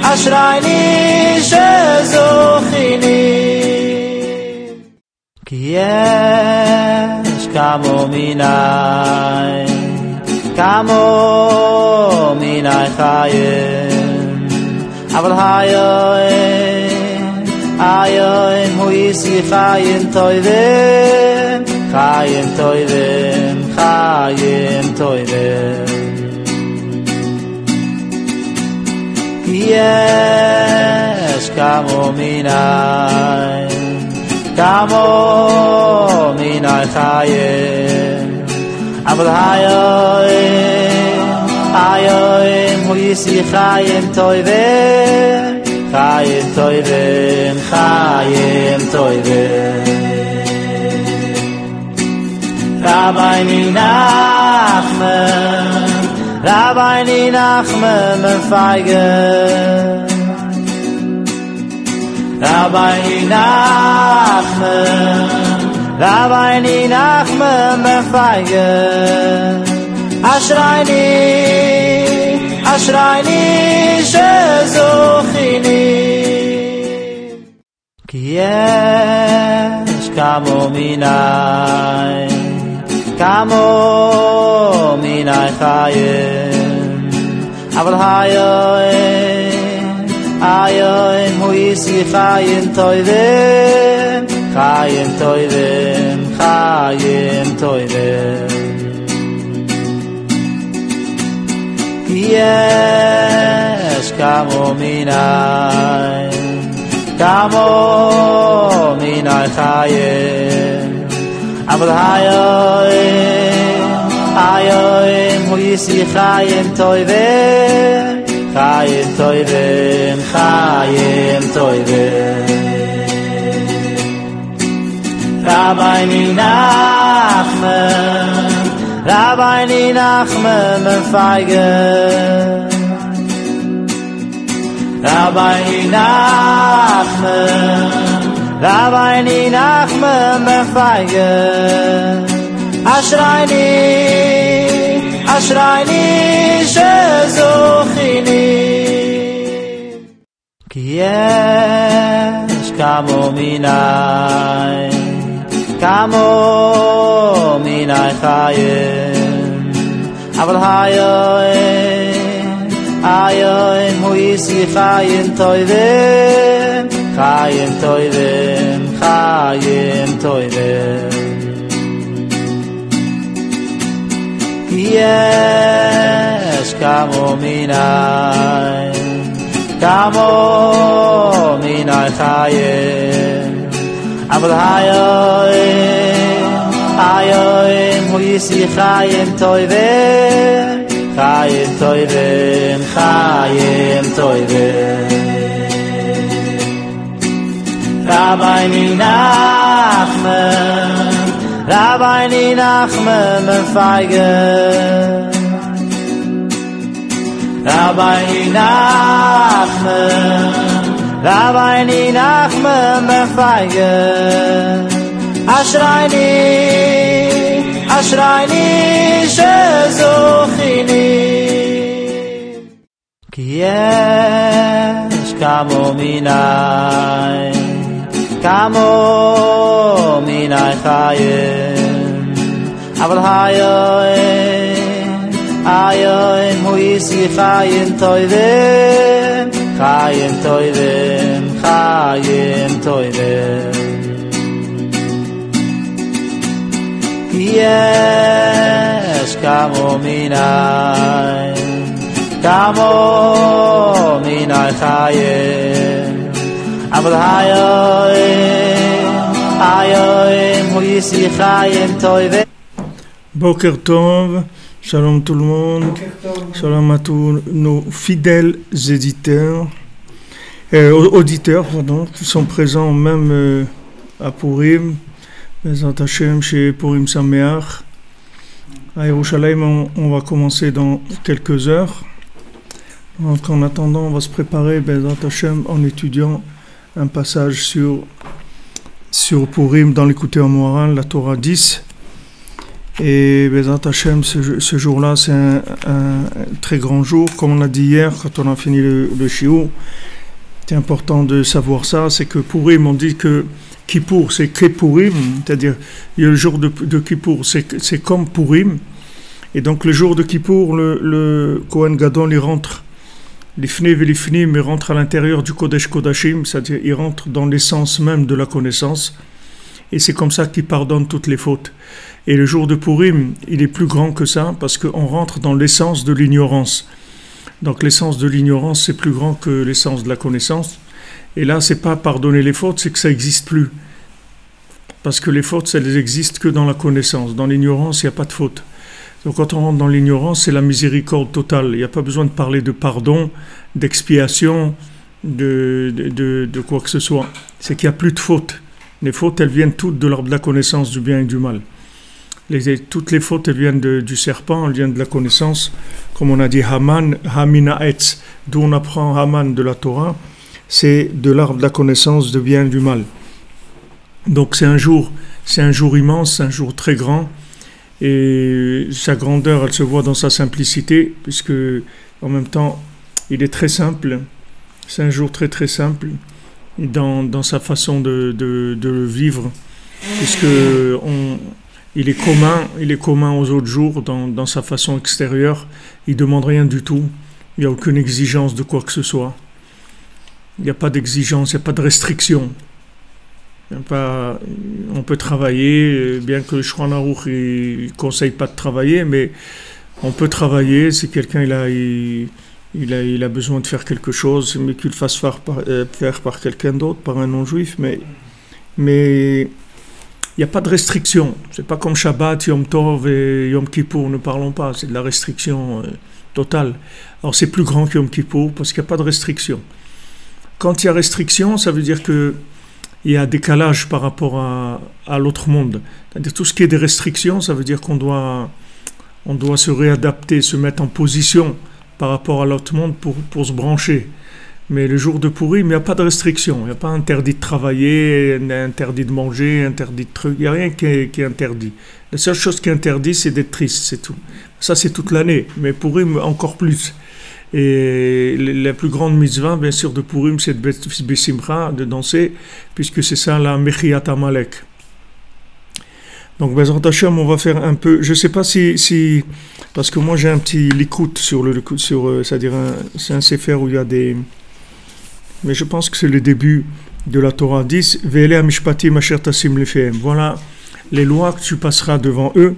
אשרייני שזוכיני כי יש כמו מיני חיים אבל היום הוא יסי חיים טובים חיים טובים יש כמו מיני חיים אבל היום הוא יסי חיים טובים חיים טובים Rabbi Nachman Feigen Rabbi Nachman Feigen Ashrayni shezochini Ki yesh kamo minai chayim אבל היום הוא יסי חיים טובים יש כמו מיני חיים אבל היום הוא יסי חיים טובים Rabbi Nachman Feigen Rabbi Nachman Feigen Ashrayni shezochini Ki yesh kamo minai chayim אבל היום הוא יסי חיים טובים יש כמו מיני חיים אבל היום הוא יסי חיים טובים Rabbi Nachman Feigen Rabbi Nachman Feigen Ashrayni shezochini Ki yesh kamo minai chayim אבל היום הוא יסי חיים טובים יש כמו מיני חיים אבל היום הוא יסי חיים טובים Boker Tov, shalom tout le monde, shalom à tous nos fidèles auditeurs, qui sont présents même à Purim, Bezrat Hashem chez Purim Sameach. À Yerushalayim, on va commencer dans quelques heures. Donc en attendant, on va se préparer Bezrat Hashem en étudiant un passage sur Purim dans l'écouté en Moharan, la Torah 10. Et Bezat Hashem, ce jour-là, c'est un très grand jour. Comme on a dit hier, quand on a fini le shiur, c'est important de savoir ça, c'est que Purim, on dit que Kippour, c'est Kepurim, c'est-à-dire le jour de Kippour, c'est comme Purim. Et donc le jour de Kippour, le Kohen Gadol, il rentre, l'Ifni et l'Ifnim, il rentre à l'intérieur du Kodesh Kodashim, c'est-à-dire il rentre dans l'essence même de la connaissance. Et c'est comme ça qu'il pardonne toutes les fautes. Et le jour de Purim, il est plus grand que ça, parce qu'on rentre dans l'essence de l'ignorance. Donc l'essence de l'ignorance, c'est plus grand que l'essence de la connaissance. Et là, c'est pas pardonner les fautes, c'est que ça n'existe plus. Parce que les fautes, elles n'existent que dans la connaissance. Dans l'ignorance, il n'y a pas de faute. Donc quand on rentre dans l'ignorance, c'est la miséricorde totale. Il n'y a pas besoin de parler de pardon, d'expiation, de quoi que ce soit. C'est qu'il n'y a plus de fautes. Les fautes, elles viennent toutes de l'arbre de la connaissance du bien et du mal. Toutes les fautes, elles viennent du serpent, elles viennent de la connaissance. Comme on a dit, Haman, Hamina Etz, d'où on apprend Haman de la Torah, c'est de l'arbre de la connaissance du bien et du mal. Donc c'est un jour immense, un jour très grand. Et sa grandeur, elle se voit dans sa simplicité, puisque en même temps, il est très simple. C'est un jour très très simple dans sa façon de vivre, puisque il est commun aux autres jours dans sa façon extérieure. Il ne demande rien du tout. Il n'y a aucune exigence de quoi que ce soit. Il n'y a pas d'exigence, il n'y a pas de restriction. On peut travailler, bien que le Shulchan Aruch ne conseille pas de travailler, mais on peut travailler si quelqu'un il a besoin de faire quelque chose, mais qu'il le fasse faire par quelqu'un d'autre, par un non-juif, mais il n'y a pas de restriction. C'est pas comme Shabbat, Yom Tov et Yom Kippour, ne parlons pas, c'est de la restriction totale. Alors c'est plus grand que Yom Kippour parce qu'il n'y a pas de restriction. Quand il y a restriction, ça veut dire que il y a décalage par rapport à l'autre monde. C'est-à-dire tout ce qui est des restrictions, ça veut dire qu'on doit se réadapter, se mettre en position par rapport à l'autre monde pour se brancher. Mais le jour de Purim, il n'y a pas de restriction. Il n'y a pas interdit de travailler, interdit de manger, interdit de trucs. Il n'y a rien qui est interdit. La seule chose qui est interdite, c'est d'être triste, c'est tout. Ça, c'est toute l'année. Mais Purim, encore plus. Et la plus grande mitzvah, bien sûr, de Purim, c'est de Besimcha, de danser, puisque c'est ça la Mechiat Amalek. Donc, Bezrat Hashem, on va faire un peu. Je ne sais pas si parce que moi j'ai un petit likout c'est-à-dire c'est un sefer où il y a des. Mais je pense que c'est le début de la Torah 10. Ve'ele hamishpatim asher tasim lefehem. Voilà les lois que tu passeras devant eux.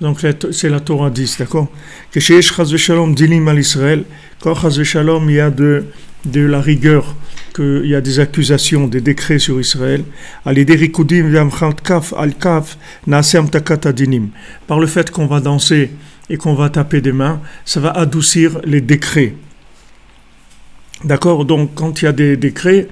Donc c'est la Torah 10, d'accord? Que chez Chaz Veshalom dilim al Israël, quand Chaz Veshalom il y a de la rigueur, qu'il y a des accusations, des décrets sur Israël, par le fait qu'on va danser et qu'on va taper des mains, ça va adoucir les décrets. D'accord? Donc quand il y a des décrets,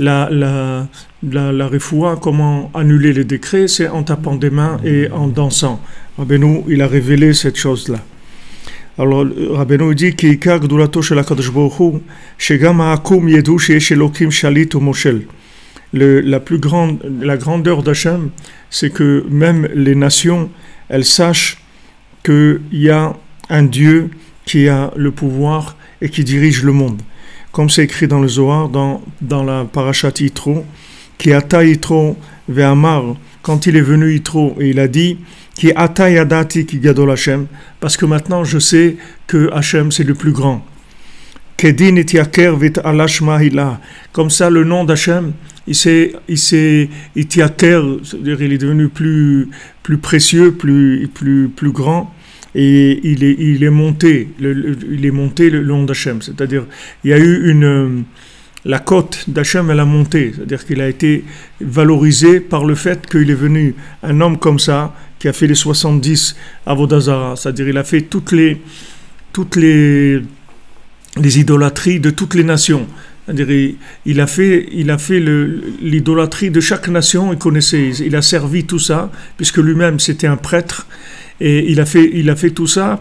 la refoua, comment annuler les décrets, c'est en tapant des mains et en dansant. Rabbeinu, il a révélé cette chose-là. Alors, Rabbeinu dit qu'Ikar Gdulato shel HaKadosh Baruch Hu, shegam ha'akum yedu sheyesh Elokim shalit u'moshel. La grandeur d'Hachem, c'est que même les nations, elles sachent qu'il y a un Dieu qui a le pouvoir et qui dirige le monde. Comme c'est écrit dans le Zohar, dans la Parashat Yitro, qui ata Yitro ve'amar, quand il est venu Yitro, et il a dit qui ata yadati ki gadol Hashem, parce que maintenant je sais que Hashem c'est le plus grand. Kedin et yaker vit alash mahila, comme ça le nom d'Hashem, il c'est-à-dire il est devenu plus précieux, plus grand. Et il est monté le nom d'Hachem, c'est-à-dire il y a eu la cote d'Hachem, elle a monté, c'est-à-dire qu'il a été valorisé par le fait qu'il est venu un homme comme ça, qui a fait les 70 Avodah Zara, c'est-à-dire il a fait toutes les idolâtries de toutes les nations. C'est-à-dire il a fait l'idolâtrie de chaque nation, il a servi tout ça, puisque lui-même c'était un prêtre. Et il a fait tout ça,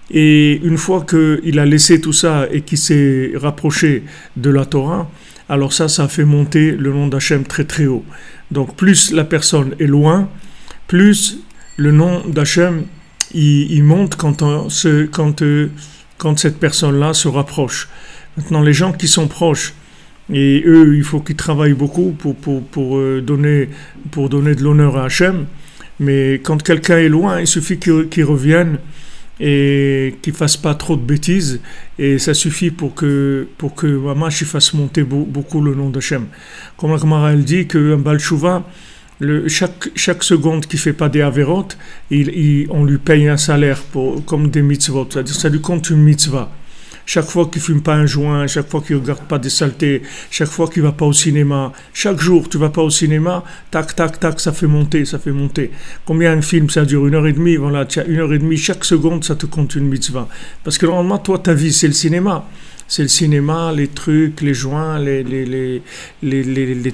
et une fois qu'il a laissé tout ça et qu'il s'est rapproché de la Torah, alors ça a fait monter le nom d'Hachem très très haut. Donc plus la personne est loin, plus le nom d'Hachem, il monte quand cette personne-là se rapproche. Maintenant, les gens qui sont proches, et eux, il faut qu'ils travaillent beaucoup pour donner de l'honneur à Hachem. Mais quand quelqu'un est loin, il suffit qu'il revienne et qu'il ne fasse pas trop de bêtises. Et ça suffit pour que Mamash fasse monter beaucoup le nom d'Hachem. Comme la Gemara elle dit qu'un Baal Tshuva, chaque seconde qu'il ne fait pas des avérotes, on lui paye un salaire comme des mitzvot. C'est-à-dire ça lui compte une mitzvah. Chaque fois qu'il ne fume pas un joint, chaque fois qu'il ne regarde pas des saletés, chaque fois qu'il ne va pas au cinéma, chaque jour tu ne vas pas au cinéma, tac, tac, tac, ça fait monter. Combien un film, ça dure 1h30, voilà, tu as 1h30, chaque seconde, ça te compte une mitzvah. Parce que normalement, toi, ta vie, c'est le cinéma. C'est le cinéma, les trucs, les joints, les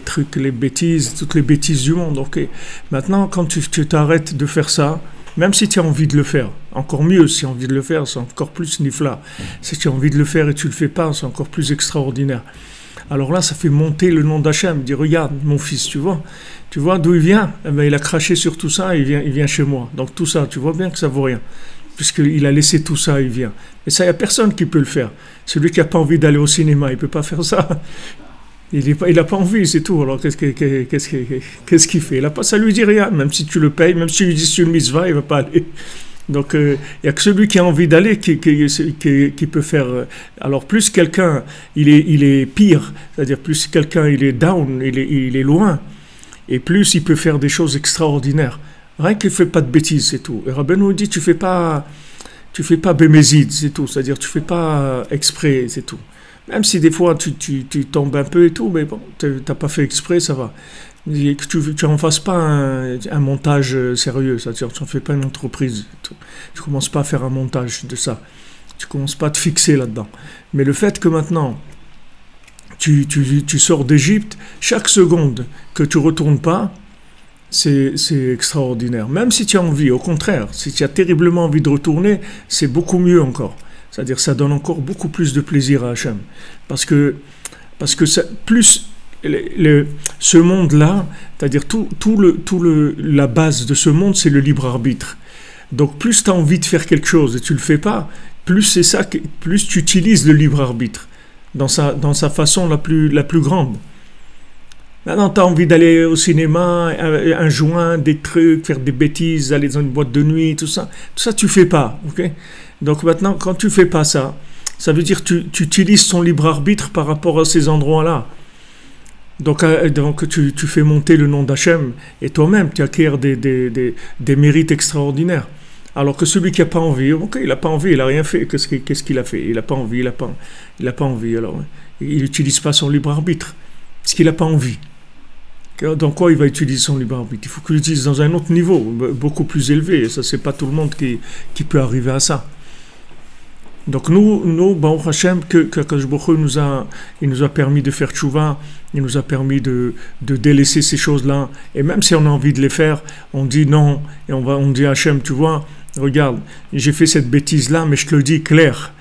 trucs, les bêtises, toutes les bêtises du monde. Okay. Maintenant, quand tu t'arrêtes de faire ça, même si tu as envie de le faire, encore mieux si tu as envie de le faire, c'est encore plus nifla. Si tu as envie de le faire et tu ne le fais pas, c'est encore plus extraordinaire. Alors là, ça fait monter le nom d'Hachem. Dis, regarde, mon fils, tu vois d'où il vient? Eh bien, il a craché sur tout ça et il vient chez moi. Donc tout ça, tu vois bien que ça vaut rien. Puisqu'il a laissé tout ça, il vient. Et ça, il n'y a personne qui peut le faire. Celui qui n'a pas envie d'aller au cinéma, il ne peut pas faire ça. Il n'a pas envie, c'est tout. Alors qu'est-ce qu'il fait? Ça lui dit rien, même si tu le payes, même si tu lui dis sur une mitzvah, il ne va pas aller. Donc il n'y a que celui qui a envie d'aller qui peut faire. Alors plus quelqu'un, il est pire, c'est-à-dire plus quelqu'un il est down, il est loin, et plus il peut faire des choses extraordinaires. Rien qu'il ne fait pas de bêtises, c'est tout. Et Rabbeinu dit tu fais pas bémézide, c'est tout. C'est-à-dire tu fais pas exprès, c'est tout. Même si des fois tu tombes un peu et tout, mais bon, tu n'as pas fait exprès, ça va. Et que tu n'en fasses pas un montage sérieux, c'est-à-dire tu n'en fais pas une entreprise. Tu ne commences pas à faire un montage de ça. Tu ne commences pas à te fixer là-dedans. Mais le fait que maintenant, tu sors d'Égypte, chaque seconde que tu ne retournes pas, c'est extraordinaire. Même si tu as envie, au contraire, si tu as terriblement envie de retourner, c'est beaucoup mieux encore. C'est-à-dire ça donne encore beaucoup plus de plaisir à Hachem. Parce que ça, plus ce monde-là, c'est-à-dire la base de ce monde, c'est le libre arbitre. Donc plus tu as envie de faire quelque chose et tu ne le fais pas, plus tu utilises le libre arbitre dans sa façon la plus grande. Maintenant, tu as envie d'aller au cinéma, un joint, des trucs, faire des bêtises, aller dans une boîte de nuit, tout ça tu ne fais pas. Okay? Donc maintenant, quand tu ne fais pas ça, ça veut dire que tu utilises ton libre arbitre par rapport à ces endroits-là. Donc tu fais monter le nom d'Hachem et toi-même, tu acquiers des mérites extraordinaires. Alors que celui qui n'a pas envie, ok, il n'a pas envie, il n'a rien fait. Qu'est-ce qu'il a fait? Il n'a pas envie, il n'a pas envie. Alors, il n'utilise pas son libre arbitre parce qu'il n'a pas envie. Dans quoi il va utiliser son libre arbitre? Il faut qu'il l'utilise dans un autre niveau, beaucoup plus élevé. Et ça, c'est pas tout le monde qui peut arriver à ça. Donc nous, Baruch Hashem, que Akadosh Baruch Hu il nous a permis de faire tchouva, il nous a permis de délaisser ces choses-là. Et même si on a envie de les faire, on dit non. Et on dit à Hashem, tu vois, regarde, j'ai fait cette bêtise-là, mais je te le dis clair.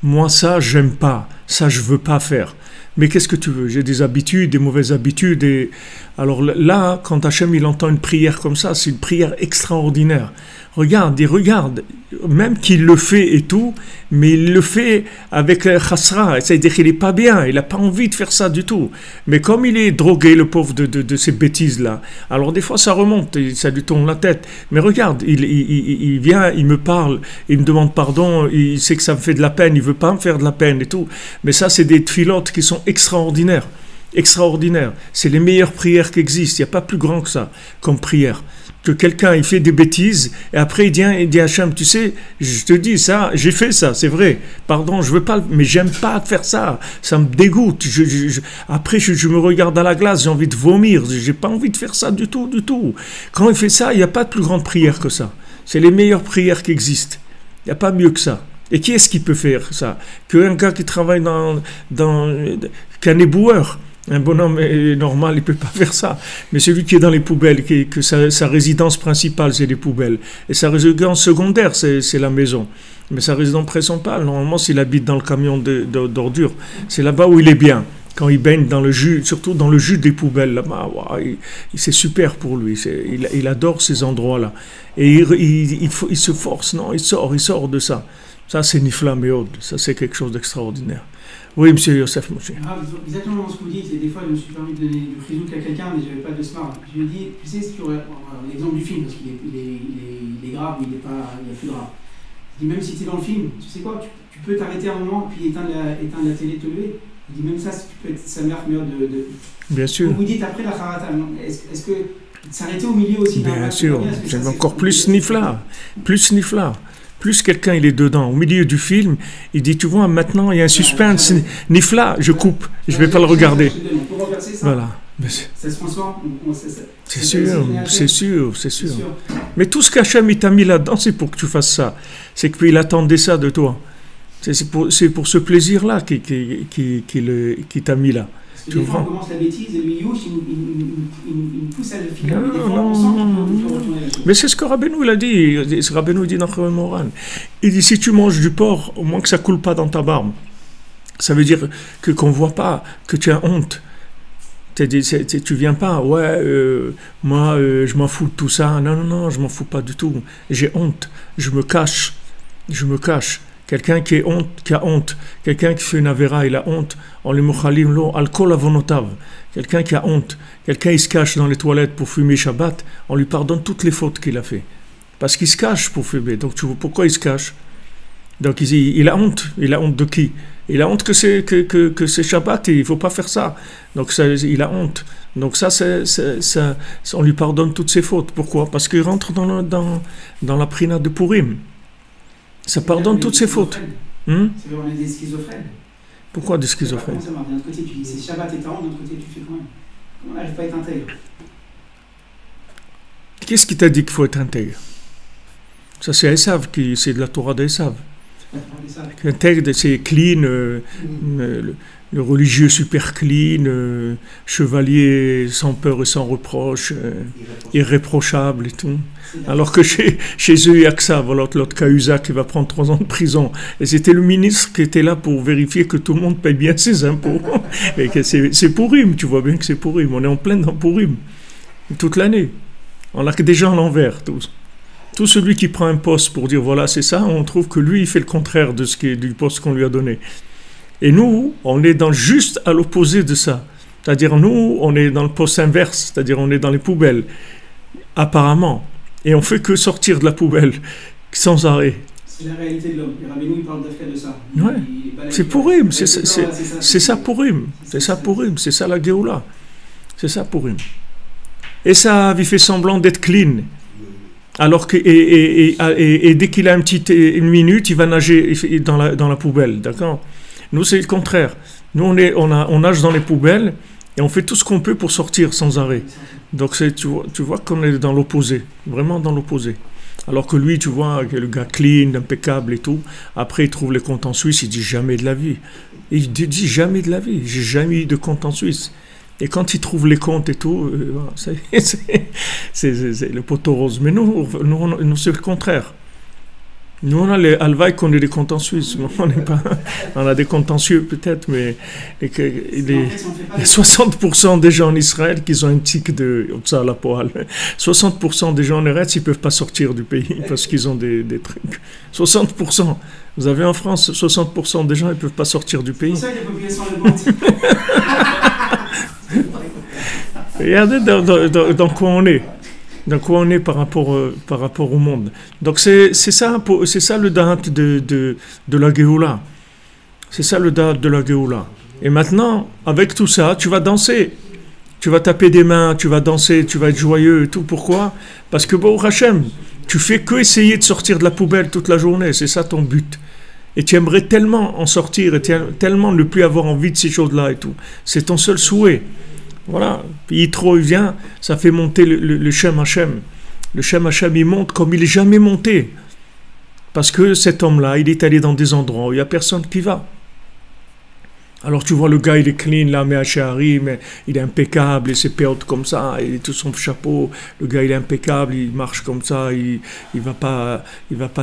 Moi, ça, j'aime pas. Ça, je veux pas faire. Mais qu'est-ce que tu veux? J'ai des habitudes, des mauvaises habitudes. Et alors là, quand Hachem il entend une prière comme ça, c'est une prière extraordinaire. Regarde, même qu'il le fait et tout, mais il le fait avec chasra, c'est-à-dire qu'il n'est pas bien, il n'a pas envie de faire ça du tout. Mais comme il est drogué, le pauvre, de ces bêtises-là, alors des fois ça remonte, ça lui tourne la tête. Mais regarde, il vient, il me parle, il me demande pardon, il sait que ça me fait de la peine, il ne veut pas me faire de la peine et tout. Mais ça, c'est des tfilotes qui sont extraordinaires. C'est les meilleures prières qui existent, il n'y a pas plus grand que ça, comme prière. Que quelqu'un il fait des bêtises et après il dit à Hachem, tu sais, je te dis ça, j'ai fait ça, c'est vrai, pardon, je veux pas, mais j'aime pas faire ça me dégoûte, après je me regarde à la glace, j'ai envie de vomir, j'ai pas envie de faire ça du tout. Quand il fait ça, il n'y a pas de plus grande prière que ça, c'est les meilleures prières qui existent, il n'y a pas mieux que ça. Et qui est-ce qui peut faire ça? Qu'un gars qui travaille qu'un éboueur. Un bonhomme normal, il ne peut pas faire ça. Mais celui qui est dans les poubelles, que sa résidence principale, c'est les poubelles. Et sa résidence secondaire, c'est la maison. Mais sa résidence principale, normalement, s'il habite dans le camion d'ordures, c'est là-bas où il est bien. Quand il baigne dans le jus, surtout dans le jus des poubelles là-bas, c'est super pour lui. Il adore ces endroits-là. Et il se force, non, il sort de ça. Ça, c'est Nifla Meod. Ça, c'est quelque chose d'extraordinaire. Oui, monsieur Youssef Moshe. Exactement ce que vous dites. Et des fois, je me suis permis de donner du frisouk à quelqu'un, mais je n'avais pas de smart. Je lui ai dit, tu sais, si tu aurais l'exemple du film, parce qu'il est grave, il n'y a plus grave. Je dis, même si tu es dans le film, tu sais quoi, tu peux t'arrêter un moment, puis éteindre la télé, te lever. Je dis, même ça, tu peux être sa mère meilleure de. Bien sûr. Vous dites après la harata, est-ce que s'arrêter au milieu aussi? Bien sûr, c'est encore plus nifla. Plus quelqu'un il est dedans, au milieu du film, il dit, tu vois, maintenant il y a un suspense, nifla, je coupe, je ne vais pas le regarder. Voilà. Ça se transforme. C'est sûr. Mais tout ce qu'Hachem il t'a mis là-dedans, c'est pour que tu fasses ça. C'est qu'il attendait ça de toi. C'est pour ce plaisir-là qu'il t'a mis là. Parce que des fois, on commence la bêtise et lui, il pousse à le finir. Non. Mais c'est ce que Rabbeinu il a dit. Rabbeinu dit dans le Moran. Il dit, si tu manges du porc, au moins que ça coule pas dans ta barbe. Ça veut dire qu'on ne voit pas que tu as honte. Tu viens pas, moi je m'en fous de tout ça. Non, je m'en fous pas du tout. J'ai honte. Je me cache. Quelqu'un qui a honte, quelqu'un qui fait une avéra, il a honte, on les mouchalim lo alcool avonotav. Quelqu'un qui a honte, quelqu'un il se cache dans les toilettes pour fumer Shabbat, on lui pardonne toutes les fautes qu'il a fait. Parce qu'il se cache pour fumer. Donc tu vois pourquoi il se cache? Donc il a honte. Il a honte de qui? Il a honte que c'est Shabbat et il ne faut pas faire ça. Donc il a honte. Donc ça, on lui pardonne toutes ses fautes. Pourquoi? Parce qu'il rentre dans la prina de Purim. Ça pardonne toutes ses fautes. C'est vrai, on est des schizophrènes. Pourquoi des schizophrènes? D'un autre côté, tu dis c'est Shabbat et ta honte, de l'autre côté, tu fais quand même. On n'arrive pas à être intègre. Qu'est-ce qui t'a dit qu'il faut être intègre? Ça, c'est Esav, c'est de la Torah d'Esav. Intègre, c'est clean, le religieux super clean, chevalier sans peur et sans reproche, irréprochable et tout. Alors que chez eux, il n'y a que ça. Voilà, l'autre Cahuzac qui va prendre 3 ans de prison. Et c'était le ministre qui était là pour vérifier que tout le monde paye bien ses impôts. Et que c'est Purim, tu vois bien que c'est Purim. On est en plein dans Purim, toute l'année. On n'a que des gens à l'envers, tous. Tout celui qui prend un poste pour dire voilà c'est ça, on trouve que lui il fait le contraire du poste qu'on lui a donné. Et nous, on est juste à l'opposé de ça. C'est-à-dire nous, on est dans le poste inverse, c'est-à-dire on est dans les poubelles, apparemment. Et on fait que sortir de la poubelle, sans arrêt. C'est la réalité de l'homme. Et Rabbeinu il parle d'affaire de ça. Ouais. C'est Purim, c'est ça Purim. C'est ça Purim, c'est ça la Géoula. C'est ça Purim. Et ça, il fait semblant d'être clean. Alors que et dès qu'il a une minute, il va nager dans la poubelle, d'accord? Nous c'est le contraire. Nous on nage dans les poubelles et on fait tout ce qu'on peut pour sortir sans arrêt. Donc tu vois qu'on est dans l'opposé, vraiment dans l'opposé. Alors que lui, tu vois, le gars clean, impeccable et tout. Après il trouve les comptes en Suisse, il dit jamais de la vie. Il dit jamais de la vie. J'ai jamais eu de compte en Suisse. Et quand ils trouvent les comptes et tout, c'est le poteau rose. Mais nous c'est le contraire. Nous, on a les halvaïs qu'on ait des comptes en Suisse. On a des contentieux peut-être, mais les 60% des gens en Israël qui ont un tic de Otsala Poal. 60% des gens en Eretz, ils ne peuvent pas sortir du pays parce qu'ils ont des trucs. 60%. Vous avez en France, 60% des gens ne peuvent pas sortir du pays. C'est pour ça qu'il y a la population Regardez dans quoi on est. Dans quoi on est par rapport au monde. Donc c'est ça le date de la Géoula. C'est ça le date de la Géoula. Et maintenant, avec tout ça, tu vas danser. Tu vas taper des mains, tu vas danser, tu vas être joyeux et tout. Pourquoi? Parce que Baruch Hashem, tu fais que essayer de sortir de la poubelle toute la journée. C'est ça ton but. Et tu aimerais tellement en sortir et tellement ne plus avoir envie de ces choses-là et tout. C'est ton seul souhait. Voilà. Puis Yitro, il vient, ça fait monter le Shem Hashem. Le Shem Hashem, il monte comme il n'est jamais monté. Parce que cet homme-là, il est allé dans des endroits où il n'y a personne qui va. Alors tu vois, le gars, il est clean, là, mais il est impeccable, et ses pertes comme ça, et tout son chapeau. Le gars, il est impeccable, il marche comme ça, il va pas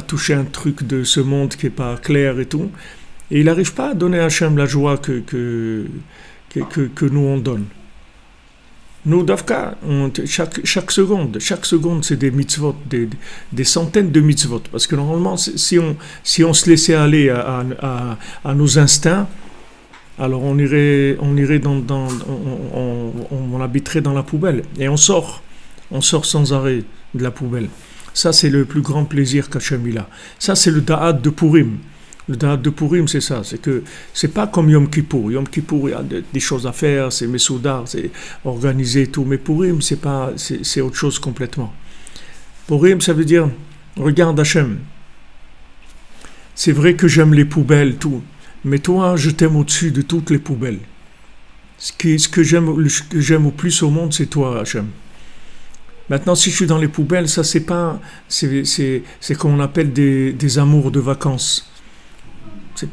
toucher un truc de ce monde qui n'est pas clair et tout. Et il n'arrive pas à donner à Hachem la joie que nous on donne. Nous, Davka, chaque seconde, c'est des mitzvot, des centaines de mitzvot. Parce que normalement, si on se laissait aller à nos instincts, alors on irait on habiterait dans la poubelle. Et on sort sans arrêt de la poubelle. Ça, c'est le plus grand plaisir qu'Hachem il a. Ça, c'est le Da'at de Purim. Le Da'at de Purim, c'est ça. C'est que c'est pas comme Yom Kippour. Yom Kippour, il y a des choses à faire, c'est Messoudar, c'est organisé et tout. Mais Purim, c'est autre chose complètement. Purim, ça veut dire, regarde Hachem. C'est vrai que j'aime les poubelles, tout. Mais toi, je t'aime au-dessus de toutes les poubelles. Ce que j'aime au plus au monde, c'est toi, Hachem. Maintenant, si je suis dans les poubelles, ça c'est comme on appelle des amours de vacances. C'est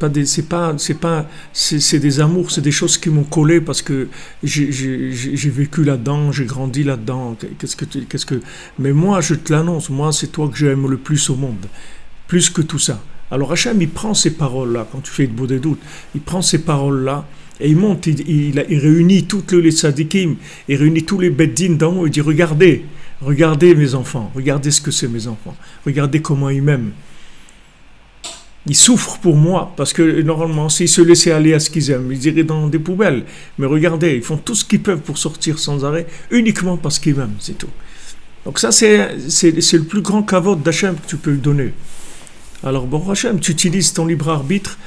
des amours, c'est des choses qui m'ont collé parce que j'ai vécu là-dedans, j'ai grandi là-dedans. Mais moi, je te l'annonce, moi, c'est toi que j'aime le plus au monde, plus que tout ça. Alors Hachem, il prend ces paroles-là, quand tu fais de beaux des doutes, il prend ces paroles-là et il monte, il réunit toutes les sadikim, il réunit tous les beddin d'en haut, il dit regardez mes enfants, regardez ce que c'est mes enfants, regardez comment ils m'aiment. Ils souffrent pour moi, parce que normalement, s'ils se laissaient aller à ce qu'ils aiment, ils iraient dans des poubelles. Mais regardez, ils font tout ce qu'ils peuvent pour sortir sans arrêt, uniquement parce qu'ils m'aiment, c'est tout. Donc ça, c'est le plus grand kavod d'Hachem que tu peux lui donner. Alors, bon, Hachem, tu utilises ton libre arbitre.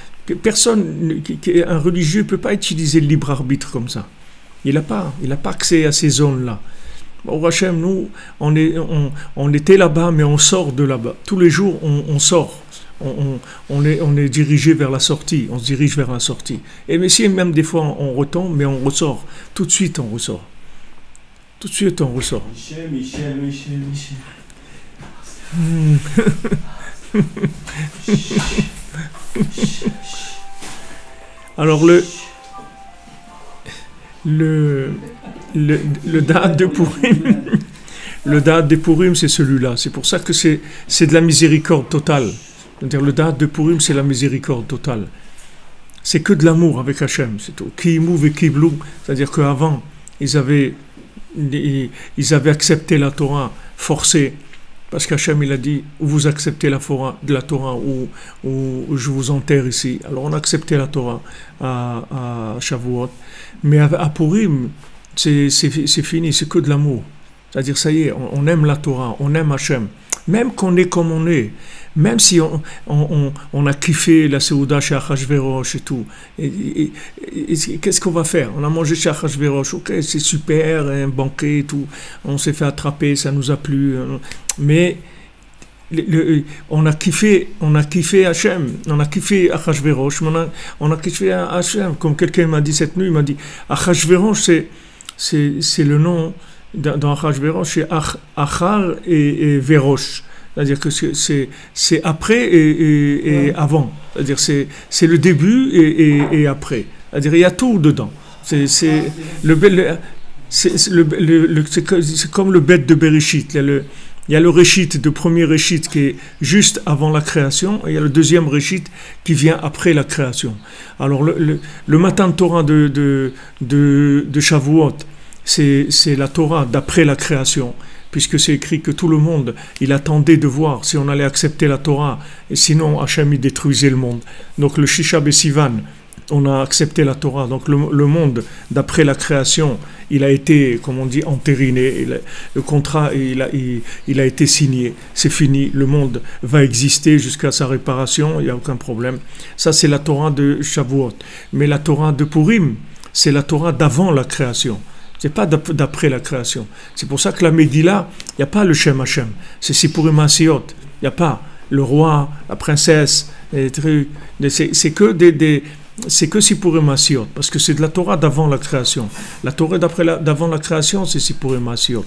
Personne, un religieux ne peut pas utiliser le libre arbitre comme ça. Il n'a pas accès à ces zones-là. Bon, Hachem, nous, on était là-bas, mais on sort de là-bas. Tous les jours, on sort. On est dirigé vers la sortie. On se dirige vers la sortie. Et mais si même des fois, on retombe, mais on ressort. Tout de suite, on ressort. Tout de suite, on ressort. Michel. Alors le Da'at de Purim, le Da'at de Purim, c'est celui-là. C'est pour ça que c'est de la miséricorde totale. C'est-à-dire le Da'at de Purim, c'est la miséricorde totale. C'est que de l'amour avec Hachem, c'est tout. Ki mouv et ki blou, c'est-à-dire qu'avant, ils avaient accepté la Torah forcée. Parce qu'Hachem, il a dit, ou vous acceptez la Torah, ou je vous enterre ici. Alors on a accepté la Torah à Shavuot. Mais à Purim, c'est fini, c'est que de l'amour. C'est-à-dire, ça y est, on aime la Torah, on aime Hachem. Même qu'on est comme on est, même si on a kiffé la Seouda chez Achashverosh et tout, et qu'est-ce qu'on va faire? On a mangé chez Achashverosh, ok, c'est super, un banquet et tout, on s'est fait attraper, ça nous a plu, mais on a kiffé Hachem, on a kiffé Achashverosh, on a kiffé Hachem, comme quelqu'un m'a dit cette nuit, il m'a dit, Achashverosh, c'est le nom. Dans Achashverosh, c'est Achar et Verosh. C'est-à-dire que c'est après et avant. C'est-à-dire c'est le début et après. C'est-à-dire il y a tout dedans. C'est comme le bête de Bereshit. Il y a le Réchit, le premier Réchit qui est juste avant la création, et il y a le deuxième Réchit qui vient après la création. Alors le matin de Torah de Shavuot, c'est la Torah d'après la création, puisque c'est écrit que tout le monde, il attendait de voir si on allait accepter la Torah, et sinon Hachem il détruisait le monde. Donc le Shisha B'Sivan, on a accepté la Torah. Donc le monde d'après la création, il a été, comme on dit, entériné. Le contrat, il a été signé. C'est fini. Le monde va exister jusqu'à sa réparation. Il n'y a aucun problème. Ça, c'est la Torah de Shavuot. Mais la Torah de Purim, c'est la Torah d'avant la création. C'est pas d'après la création. C'est pour ça que la Megillah, il n'y a pas le Shem Hashem. C'est Sipurim Asiot. Il n'y a pas le roi, la princesse, les trucs. C'est que Sipurim Asiot. Parce que c'est de la Torah d'avant la création. La Torah d'avant la création, c'est Sipurim Asiot.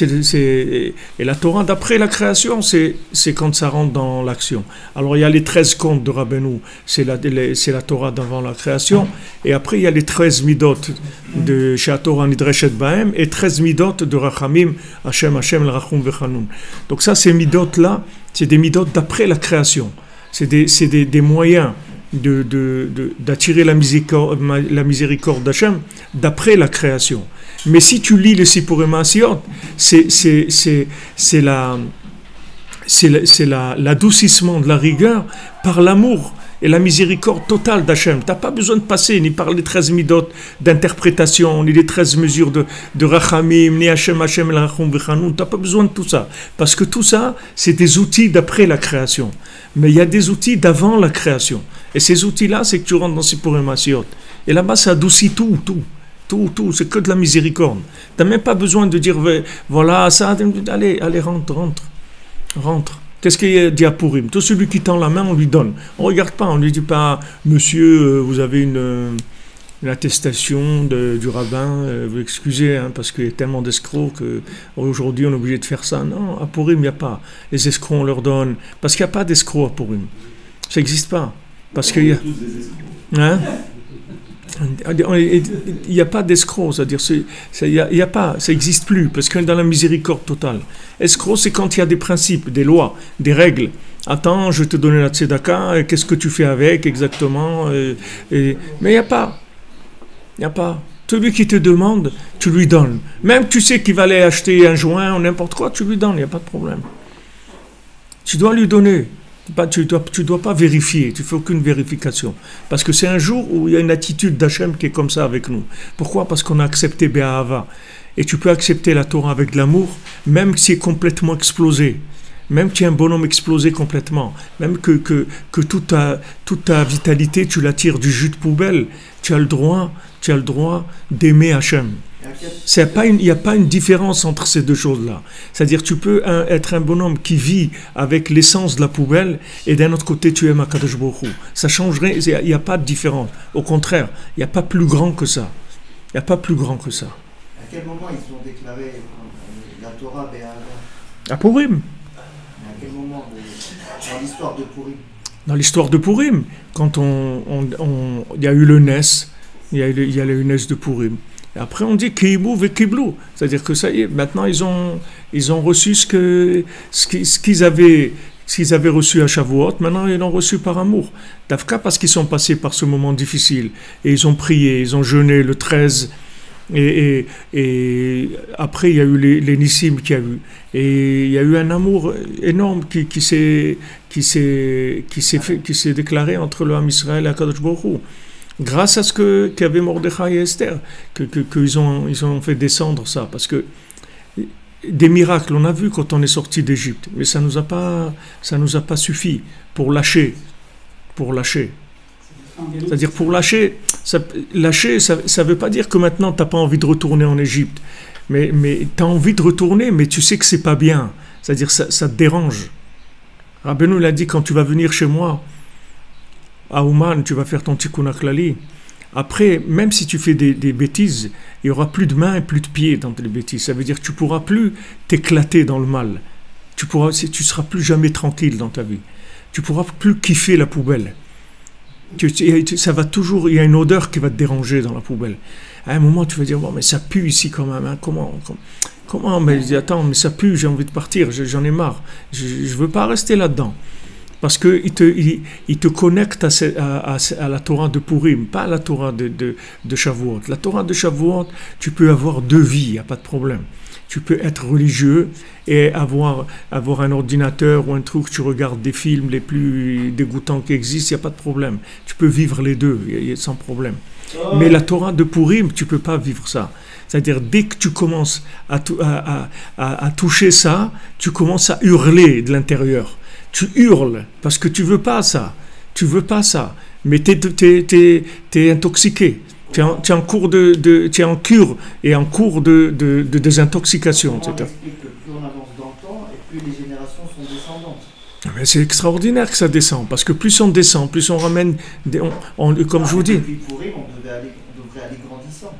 Et la Torah d'après la création, c'est quand ça rentre dans l'action. Alors il y a les 13 contes de Rabbeinu, c'est la Torah d'avant la création, et après il y a les 13 midot de Torah Nidreshet Bahem, et 13 midot de Rachamim, Hashem, el Rachum Vechanun. Donc ça, ces midot là, c'est des midot d'après la création. C'est des moyens d'attirer la miséricorde d'Hachem d'après la création. Mais si tu lis le Sipurim Maasiot, c'est l'adoucissement de la rigueur par l'amour et la miséricorde totale d'Hachem. Tu n'as pas besoin de passer ni par les 13 midot d'interprétation, ni les 13 mesures de Rachamim, ni Hachem El Rachum V'Chanun. Tu n'as pas besoin de tout ça. Parce que tout ça, c'est des outils d'après la création. Mais il y a des outils d'avant la création. Et ces outils-là, c'est que tu rentres dans Sipurim Maasiot. Et là-bas, ça adoucit tout. C'est que de la miséricorde. Tu n'as même pas besoin de dire, voilà, ça, allez, rentre. Qu'est-ce qu'il dit à Purim? Tout celui qui tend la main, on lui donne. On ne regarde pas, on ne lui dit pas, monsieur, vous avez une attestation du rabbin, vous excusez, hein, parce qu'il y a tellement d'escrocs qu'aujourd'hui on est obligé de faire ça. Non, à Purim, il n'y a pas. Les escrocs, on leur donne. Parce qu'il n'y a pas d'escrocs à Purim. Ça n'existe pas. Parce qu'il y a. Hein? Il n'y a pas d'escroc, c'est-à-dire il y a pas, ça n'existe plus, parce qu'on est dans la miséricorde totale. Escroc, c'est quand il y a des principes, des lois, des règles. Attends, je vais te donner la tzedaka, qu'est-ce que tu fais avec exactement, mais il n'y a pas. Celui qui te demande, tu lui donnes. Même tu sais qu'il va aller acheter un joint ou n'importe quoi, tu lui donnes, il n'y a pas de problème. Tu dois lui donner. Tu dois pas vérifier, tu fais aucune vérification. Parce que c'est un jour où il y a une attitude d'Hachem qui est comme ça avec nous. Pourquoi? Parce qu'on a accepté Be'ahava. Et tu peux accepter la Torah avec de l'amour, même si c'est complètement explosé. Même qu'il y a un bonhomme explosé complètement. Même que toute ta vitalité, tu la tires du jus de poubelle. Tu as le droit d'aimer Hachem. Il n'y a pas une différence entre ces deux choses-là. C'est-à-dire tu peux être un bonhomme qui vit avec l'essence de la poubelle et d'un autre côté tu aimes Akadosh Baruch Hu. Ça changerait, il n'y a pas de différence. Au contraire, il n'y a pas plus grand que ça. À quel moment ils ont déclaré la Torah Be'ahava? À Purim. À quel moment dans l'histoire de Purim? Dans l'histoire de Purim, quand il y a eu le Nes, il y a eu le Nes de Purim. Et après, on dit Kibou ve Kiblou. C'est-à-dire que ça y est, maintenant, ils ont reçu ce qu'ils avaient reçu à Shavuot. Maintenant, ils l'ont reçu par amour. Dafka, parce qu'ils sont passés par ce moment difficile. Et ils ont prié, ils ont jeûné le 13. Et après, il y a eu les Nissim qu'il y a eu. Et il y a eu un amour énorme qui s'est déclaré entre le Ham Israël et Akadosh Baruch Hu. Grâce à ce qu'avaient Mordechai et Esther, qu'ils ont fait descendre ça. Parce que des miracles, on a vu quand on est sorti d'Égypte, mais ça nous a pas suffi pour lâcher. C'est-à-dire pour lâcher, ça veut pas dire que maintenant tu n'as pas envie de retourner en Égypte. Mais tu as envie de retourner, mais tu sais que c'est pas bien. C'est-à-dire ça te dérange. Rabbeinu l'a dit, quand tu vas venir chez moi, à Ouman, tu vas faire ton tikkun klali. Après, même si tu fais des bêtises, il n'y aura plus de mains et plus de pieds dans les bêtises. Ça veut dire que tu ne pourras plus t'éclater dans le mal. Tu seras plus jamais tranquille dans ta vie. Tu ne pourras plus kiffer la poubelle. Ça va toujours, il y a une odeur qui va te déranger dans la poubelle. À un moment, tu vas dire, bon, mais ça pue ici quand même. Hein. Comment mais attends, mais ça pue, j'ai envie de partir, j'en ai marre. Je ne veux pas rester là-dedans. Parce qu'il te connecte à la Torah de Purim, pas à la Torah de Shavuot. La Torah de Shavuot, tu peux avoir deux vies, il n'y a pas de problème. Tu peux être religieux et avoir un ordinateur ou un truc, tu regardes des films les plus dégoûtants qui existent, il n'y a pas de problème. Tu peux vivre les deux, sans problème. Mais la Torah de Purim, tu ne peux pas vivre ça. C'est-à-dire, dès que tu commences à toucher ça, tu commences à hurler de l'intérieur. Tu hurles parce que tu veux pas ça, mais t'es intoxiqué, tu es en cours tu es en cure et en cours de désintoxication, etc. On explique que plus on avance dans le temps et plus les générations sont descendantes. Mais c'est extraordinaire que ça descend, parce que plus on descend, plus on ramène, comme je vous dis. Depuis Purim, on devrait aller grandissant.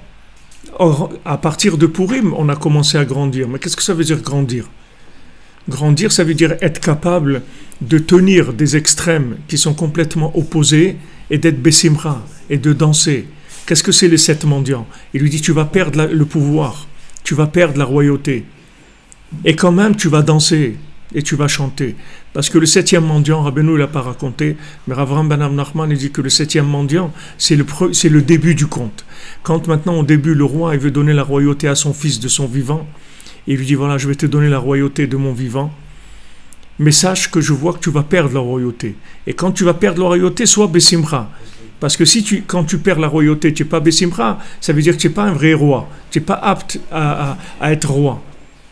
Or, à partir de Purim, on a commencé à grandir. Mais qu'est-ce que ça veut dire grandir? Grandir, ça veut dire être capable de tenir des extrêmes qui sont complètement opposés et d'être bessimra et de danser. Qu'est-ce que c'est les 7 mendiants? Il lui dit, tu vas perdre le pouvoir, tu vas perdre la royauté. Et quand même, tu vas danser. et tu vas chanter. Parce que le 7e mendiant, Rabbeinu il l'a pas raconté, mais Avraham ben Nachman il dit que le 7e mendiant, c'est le début du conte. Quand maintenant au début le roi il veut donner la royauté à son fils de son vivant, il lui dit voilà je vais te donner la royauté de mon vivant, mais sache que je vois que tu vas perdre la royauté. Et quand tu vas perdre la royauté, sois Bessimcha. Parce que quand tu perds la royauté, tu n'es pas Bessimcha, ça veut dire que tu n'es pas un vrai roi. Tu n'es pas apte à être roi.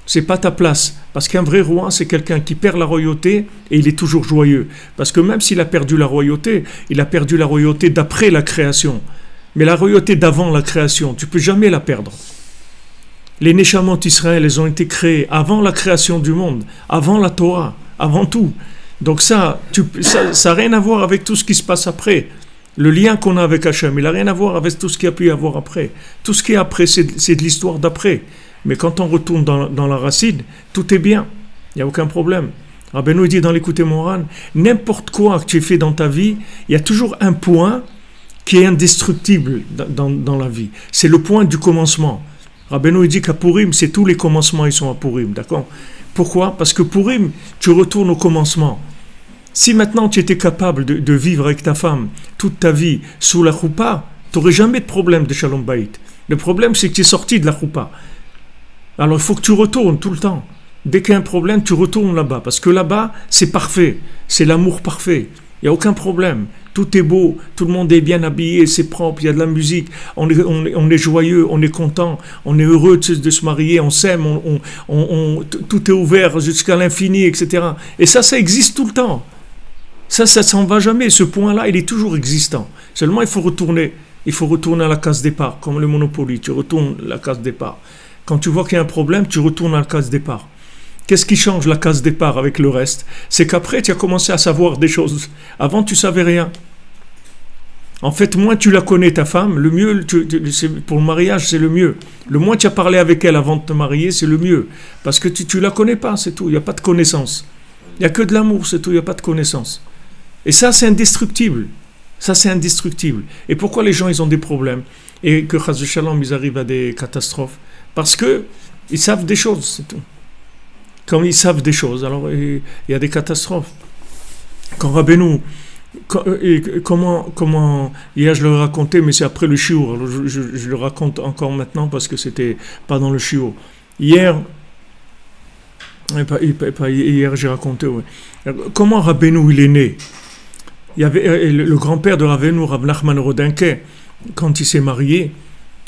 Ce n'est pas ta place. Parce qu'un vrai roi, c'est quelqu'un qui perd la royauté et il est toujours joyeux. Parce que même s'il a perdu la royauté, il a perdu la royauté d'après la création. Mais la royauté d'avant la création, tu ne peux jamais la perdre. Les Neshamot d'Israël, elles ont été créées avant la création du monde, avant la Torah, avant tout. Donc ça n'a rien à voir avec tout ce qui se passe après. Le lien qu'on a avec Hachem, il n'a rien à voir avec tout ce qu'il y a pu y avoir après. Tout ce qui est après, c'est de l'histoire d'après. Mais quand on retourne dans la racine, tout est bien. Il n'y a aucun problème. Rabbeinu dit dans l'Écoute Moran, n'importe quoi que tu fais dans ta vie, il y a toujours un point qui est indestructible dans la vie. C'est le point du commencement. Rabbeinu dit qu'à Purim, c'est tous les commencements, ils sont à Purim, d'accord? Pourquoi? Parce que Purim, tu retournes au commencement. Si maintenant tu étais capable de vivre avec ta femme toute ta vie sous la choupa, tu n'aurais jamais de problème de Shalom Bayit. Le problème, c'est que tu es sorti de la choupa. Alors il faut que tu retournes tout le temps. Dès qu'il y a un problème, tu retournes là-bas. Parce que là-bas, c'est parfait. C'est l'amour parfait. Il n'y a aucun problème. Tout est beau, tout le monde est bien habillé, c'est propre, il y a de la musique, on est joyeux, on est content, on est heureux de se marier, on s'aime, tout est ouvert jusqu'à l'infini, etc. Et ça existe tout le temps. Ça s'en va jamais. Ce point-là, il est toujours existant. Seulement, il faut retourner à la case départ, comme le Monopoly, tu retournes à la case départ. Quand tu vois qu'il y a un problème, tu retournes à la case départ. Qu'est-ce qui change la case départ avec le reste? C'est qu'après, tu as commencé à savoir des choses. Avant, tu ne savais rien. En fait, moins tu la connais, ta femme, le mieux, pour le mariage, c'est le mieux. Le moins tu as parlé avec elle avant de te marier, c'est le mieux. Parce que tu ne la connais pas, c'est tout. Il n'y a pas de connaissance. Il n'y a que de l'amour, c'est tout. Il n'y a pas de connaissance. Et ça, c'est indestructible. Ça, c'est indestructible. Et pourquoi les gens, ils ont des problèmes? Et que, chas v'shalom, ils arrivent à des catastrophes? Parce qu'ils savent des choses, c'est tout. Quand ils savent des choses, alors il y a des catastrophes. Quand Rabbeinu, comment hier je le racontais, mais c'est après le shiur, alors je le raconte encore maintenant parce que c'était pas dans le shiur. Hier j'ai raconté, ouais. Comment Rabbeinu il est né? Il y avait le grand-père de Rabbeinu, Rav Nachman Rodinke, quand il s'est marié,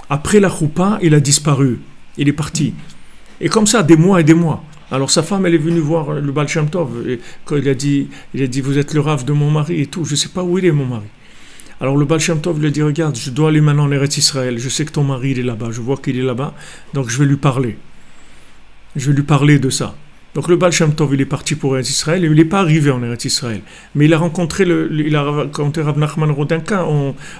après la choupa, il a disparu, il est parti. Et comme ça, des mois et des mois. Alors sa femme, elle est venue voir le Baal Shem Tov, et quand il a dit, vous êtes le Rav de mon mari et tout, je ne sais pas où il est mon mari. Alors le Baal Shem Tov lui a dit, regarde, je dois aller maintenant en Eretz Israël, je sais que ton mari il est là-bas, je vois qu'il est là-bas, donc je vais lui parler. Je vais lui parler de ça. Donc le Baal Shem Tov, il est parti pour Eretz Israël, et il n'est pas arrivé en Eretz Israël. Mais il a rencontré Rav Nachman Rodinka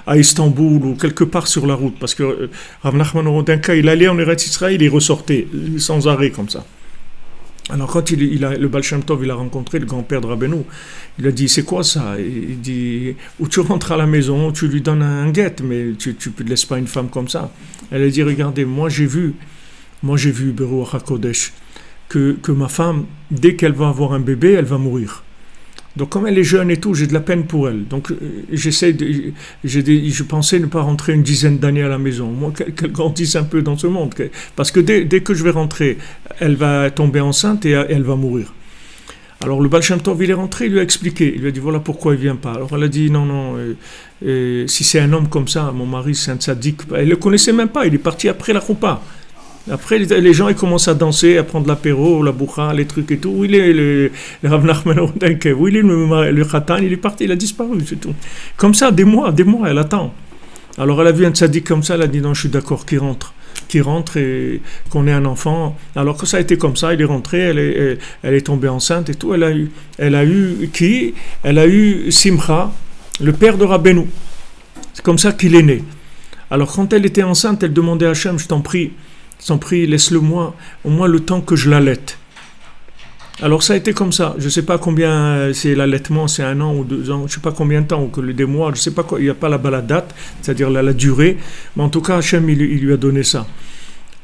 à Istanbul, ou quelque part sur la route, parce que Rav Nachman Rodinka, il allait en Eretz Israël, il ressortait, sans arrêt comme ça. Alors quand le Baal Shem Tov, il a rencontré le grand-père de Rabbeinu, il a dit, c'est quoi ça? Il dit, où tu rentres à la maison, tu lui donnes un guet, mais tu ne laisses pas une femme comme ça. Elle a dit, regardez, moi j'ai vu Beruach HaKodesh, que ma femme, dès qu'elle va avoir un bébé, elle va mourir. Donc comme elle est jeune et tout, j'ai de la peine pour elle. Donc je pensais ne pas rentrer une dizaine d'années à la maison, moi qu'elle grandisse un peu dans ce monde. Parce que dès que je vais rentrer, elle va tomber enceinte et elle va mourir. Alors le Baal Shem Tov, il est rentré, il lui a expliqué. Il lui a dit, voilà pourquoi il ne vient pas. Alors elle a dit, non, si c'est un homme comme ça, mon mari c'est un tzaddik. Elle ne le connaissait même pas, il est parti après la choupa. Après, les gens ils commencent à danser, à prendre l'apéro, la boucha, les trucs et tout. Où il est le Rav Nachman Rodinke? Où il est le khatan? Il est parti, il a disparu, c'est tout. Comme ça, des mois, elle attend. Alors elle a vu un tzaddik comme ça, elle a dit non, je suis d'accord qu'il rentre et qu'on ait un enfant. Alors que ça a été comme ça, il est rentré, elle est tombée enceinte et tout. Elle a eu Simcha, le père de Rabbeinu. C'est comme ça qu'il est né. Alors quand elle était enceinte, elle demandait à Hachem, je t'en prie, laisse-le-moi, au moins le temps que je l'allaite. Alors ça a été comme ça. Je ne sais pas combien c'est l'allaitement, c'est 1 an ou 2 ans, je ne sais pas combien de temps, ou que des mois, je ne sais pas quoi, il n'y a pas la date, c'est-à-dire la durée, mais en tout cas, Hachem, il lui a donné ça.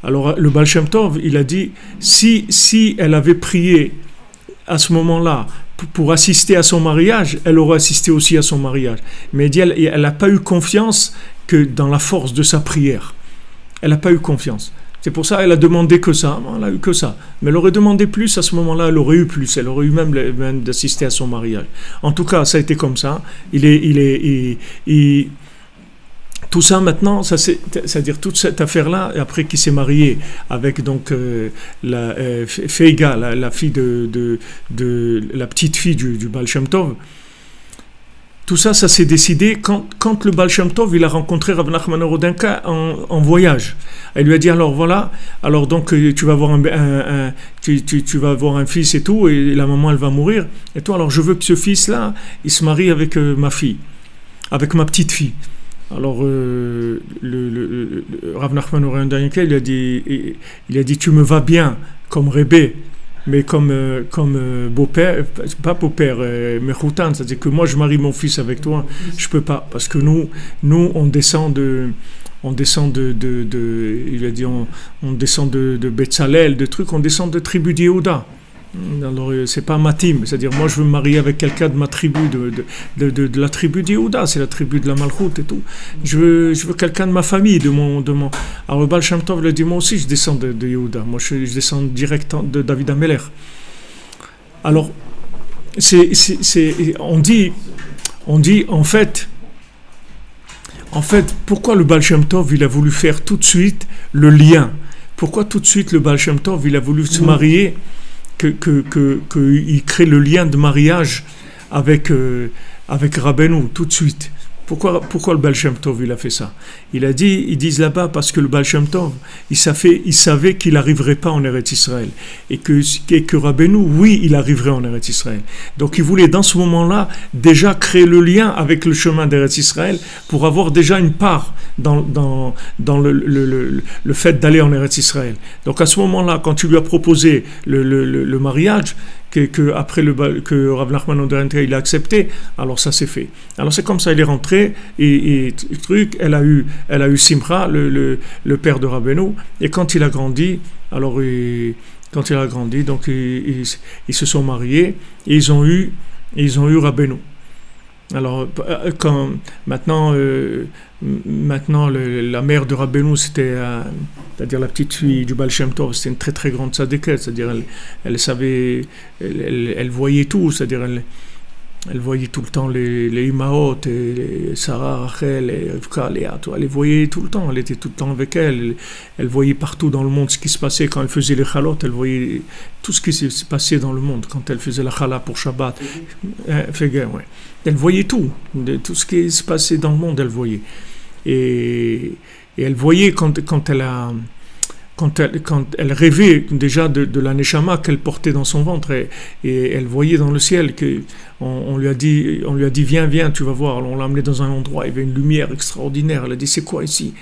Alors le Baal Shem Tov, il a dit, si elle avait prié à ce moment-là, pour assister à son mariage, elle aurait assisté aussi à son mariage. Mais elle n'a pas eu confiance que dans la force de sa prière. Elle n'a pas eu confiance. C'est pour ça qu'elle a demandé que ça. Elle n'a eu que ça. Mais elle aurait demandé plus à ce moment-là, elle aurait eu plus. Elle aurait eu même d'assister à son mariage. En tout cas, ça a été comme ça. Tout ça maintenant, c'est-à-dire toute cette affaire-là, après qu'il s'est marié avec donc Feiga, la fille de la petite fille du Baal Shem Tov, tout ça, ça s'est décidé quand le Baal Shem Tov, il a rencontré Rav Nachman Rodinka en voyage. Elle lui a dit, alors voilà, alors donc tu vas avoir tu vas avoir un fils et tout, et la maman, elle va mourir, et toi, alors je veux que ce fils-là, il se marie avec ma fille, avec ma petite fille. Alors, Rav Nachman Rodinka, il a dit, tu me vas bien comme Rebbe, mais comme beau-père, pas beau-père, mechoutan, c'est-à-dire que moi je marie mon fils avec toi, je peux pas, parce que nous on descend de il a dit on descend de Betzalel, de trucs, on descend de tribu d'Yehuda. Alors c'est pas ma team, c'est-à-dire moi je veux me marier avec quelqu'un de ma tribu, de la tribu d'Yehuda, c'est la tribu de la Malchoute et tout. Je veux quelqu'un de ma famille, de mon. Alors le Baal Shem Tov le dit, moi aussi je descends de Yehuda, moi je descends direct de David Ameler. Alors on dit en fait pourquoi le Baal Shem Tov il a voulu faire tout de suite le lien, pourquoi tout de suite le Baal Shem Tov il a voulu se marier, qu'il crée le lien de mariage avec Rabbeinu tout de suite. Pourquoi le Baal Shem Tov il a fait ça? Ils disent là-bas parce que le Baal Shem Tov il savait qu'il n'arriverait pas en Eretz Israël et que Rabbeinu, oui, il arriverait en Eretz Israël. Donc il voulait dans ce moment-là déjà créer le lien avec le chemin d'Eretz Israël pour avoir déjà une part dans le fait d'aller en Eretz Israël. Donc à ce moment-là, quand tu lui as proposé le mariage, que Rav Nachman Rodinka il a accepté, alors ça s'est fait. Alors c'est comme ça, il est rentré et elle a eu Simcha, le père de Rabbeinu, et quand il a grandi, donc ils se sont mariés et ils ont eu Rabbeinu. Alors maintenant la mère de Rabbeinu c'était c'est-à-dire la petite fille du Baal Shem Tov, c'était une très très grande tzadékette, c'est-à-dire elle savait, elle voyait tout, c'est-à-dire elle voyait tout le temps les Imaot, et Sarah, Rachel, et Rivka, Léa, elle les voyait tout le temps, elle était tout le temps avec elle voyait partout dans le monde ce qui se passait, quand elle faisait les chalot, elle voyait tout ce qui se passait dans le monde, quand elle faisait la chala pour Shabbat, Féguer, ouais. Elle voyait tout ce qui se passait dans le monde, elle voyait. Et elle voyait quand elle rêvait déjà de la Neshama qu'elle portait dans son ventre, et elle voyait dans le ciel que on lui a dit viens, tu vas voir. Alors on l'a emmené dans un endroit, il y avait une lumière extraordinaire. Elle a dit, c'est quoi ici?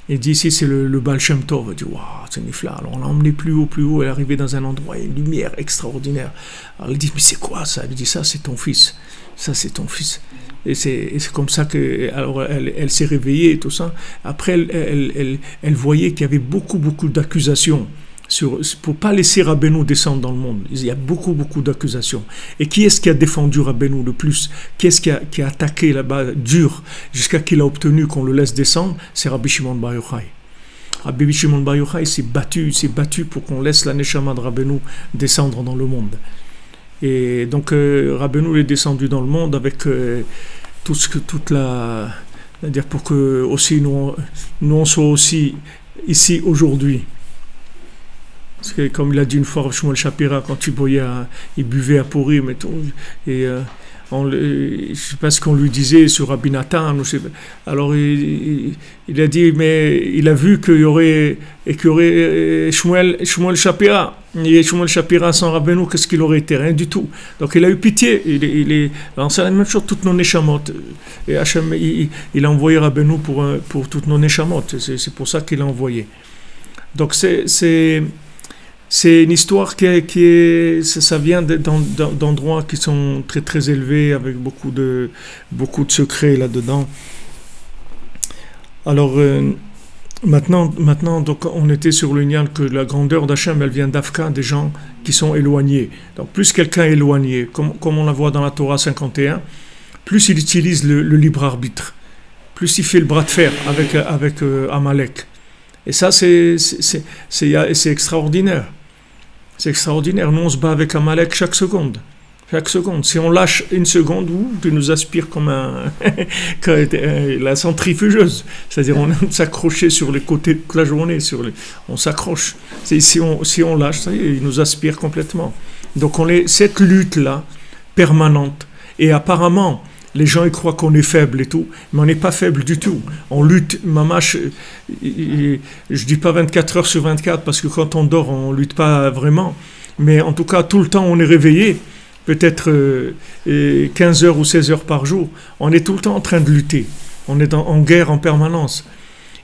Il dit, ici c'est le Baal Shem Tov. Elle dit, waouh, c'est nifla. Alors on l'a emmené plus haut, elle est arrivée dans un endroit, il y a une lumière extraordinaire. Alors elle dit, mais c'est quoi ça? Elle dit, ça c'est ton fils. Ça c'est ton fils. Et c'est comme ça que alors elle s'est réveillée et tout ça. Après elle voyait qu'il y avait beaucoup d'accusations pour pas laisser Rabbeinu descendre dans le monde. Il y a beaucoup d'accusations. Et qui est-ce qui a défendu Rabbeinu le plus? Qui est-ce qui a attaqué là-bas dur jusqu'à qu'il a obtenu qu'on le laisse descendre? C'est Rabbi Shimon Bar Yochai. Rabbi Shimon Bar Yochai s'est battu pour qu'on laisse la Neshama de Rabbeinu descendre dans le monde. Et donc Rabbeinu est descendu dans le monde avec c'est-à-dire pour que aussi nous on soit aussi ici aujourd'hui. Parce que comme il a dit une fois Shmuel Shapira, quand il buvait à Purim et tout, et je ne sais pas ce qu'on lui disait sur Rabbi Nathan, alors il a dit, mais il a vu qu'il y aurait Shmuel Shapira, et Shmuel Shapira sans Rabbeinu, qu'est-ce qu'il aurait été? Rien du tout. Donc il a eu pitié, alors c'est la même chose, toutes nos neshamot, et Hachem, il a envoyé Rabbeinu pour toutes nos neshamot, c'est pour ça qu'il a envoyé. Donc c'est une histoire ça vient d'endroits qui sont très très élevés, avec beaucoup de secrets là-dedans. Alors maintenant donc on était sur le lien que la grandeur d'Hachem, elle vient d'Afka, des gens qui sont éloignés. Donc plus quelqu'un est éloigné, comme on la voit dans la Torah 51, plus il utilise le libre arbitre, plus il fait le bras de fer avec Amalek. Et ça, c'est extraordinaire. C'est extraordinaire. Nous, on se bat avec Amalek chaque seconde. Chaque seconde. Si on lâche une seconde, tu nous aspires comme la centrifugeuse. C'est-à-dire, on s'accrocher sur les côtés toute la journée. On s'accroche. Si on lâche, ça y est, il nous aspire complètement. Donc, cette lutte-là, permanente. Et apparemment, les gens ils croient qu'on est faible et tout, mais on n'est pas faible du tout. On lutte, mamache, je dis pas 24 heures sur 24, parce que quand on dort, on lutte pas vraiment. Mais en tout cas, tout le temps, on est réveillé. Peut-être 15 heures ou 16 heures par jour, on est tout le temps en train de lutter. On est en guerre en permanence.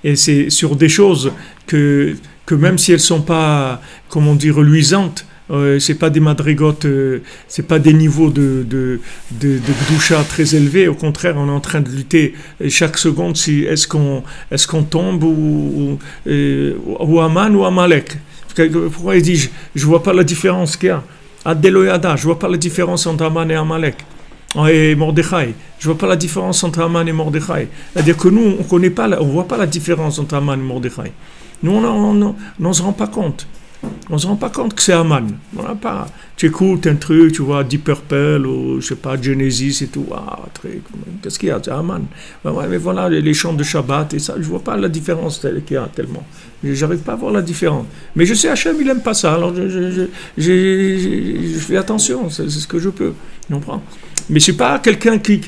Et c'est sur des choses que même si elles ne sont pas, comme on dit, reluisantes, c'est pas des madrigotes, c'est pas des niveaux de gdoucha très élevés. Au contraire, on est en train de lutter chaque seconde si est-ce qu'on tombe ou Aman ou Amalek. Pourquoi il dit je vois pas la différence qu'il y a. Adeloyada, je vois pas la différence entre Aman et Amalek. Et Mordechai, je vois pas la différence entre Aman et Mordechai. C'est-à-dire que nous, on voit pas la différence entre Aman et Mordechai. Nous, on se rend pas compte. On se rend pas compte que c'est Aman. Tu écoutes un truc, tu vois Deep Purple ou je sais pas Genesis et tout. Qu'est-ce qu'il y a? C'est Aman. Mais voilà les chants de Shabbat et ça, je vois pas la différence qu'il y a tellement. J'arrive pas à voir la différence. Mais je sais Hachem, il aime pas ça. Alors je fais attention, c'est ce que je peux. Tu comprends? Mais c'est pas quelqu'un qui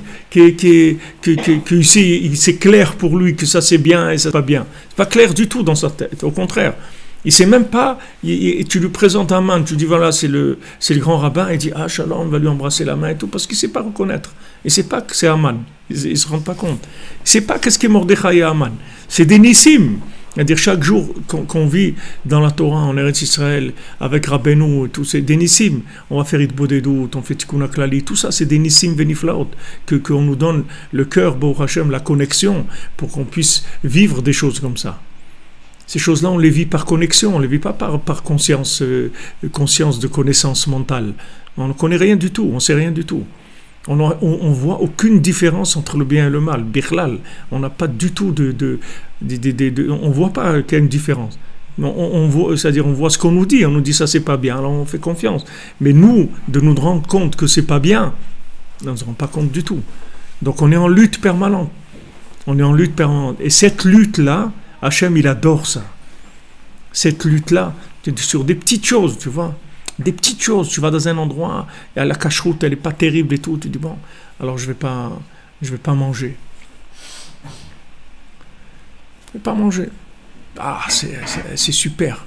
c'est clair pour lui que ça c'est bien et ça c'est pas bien. C'est pas clair du tout dans sa tête. Au contraire. Il sait même pas, tu lui présentes un man, tu dis voilà, c'est le grand rabbin, il dit ah shalom, on va lui embrasser la main et tout, parce qu'il ne sait pas reconnaître. Il ne sait pas que c'est Aman. Il ne se rend pas compte. Il ne sait pas qu'est-ce qu'est Mordechai et Aman. C'est des nissim. C'est-à-dire chaque jour qu'on vit dans la Torah, en Eretz Israël, avec Rabbeinu, tout c'est des nissim. On va faire Itbodedout, on fait Tikkun HaKlali, tout ça c'est des nissim veniflaot, qu'on nous donne le cœur, Baruch Hashem, la connexion, pour qu'on puisse vivre des choses comme ça. Ces choses-là, on les vit par connexion, on ne les vit pas par conscience de connaissance mentale. On ne connaît rien du tout, on ne sait rien du tout. On ne voit aucune différence entre le bien et le mal. Bichlal, on n'a pas du tout on ne voit pas qu'il y a une différence. C'est-à-dire, on voit ce qu'on nous dit ça c'est pas bien, alors on fait confiance. Mais nous, de nous rendre compte que c'est pas bien, on ne se rend pas compte du tout. Donc on est en lutte permanente. Et cette lutte-là, Hachem, il adore ça. Cette lutte-là, sur des petites choses, tu vois. Des petites choses. Tu vas dans un endroit, et la cache-route, elle n'est pas terrible et tout. Tu dis, bon, alors je vais pas manger. Je vais pas manger. Ah, c'est super.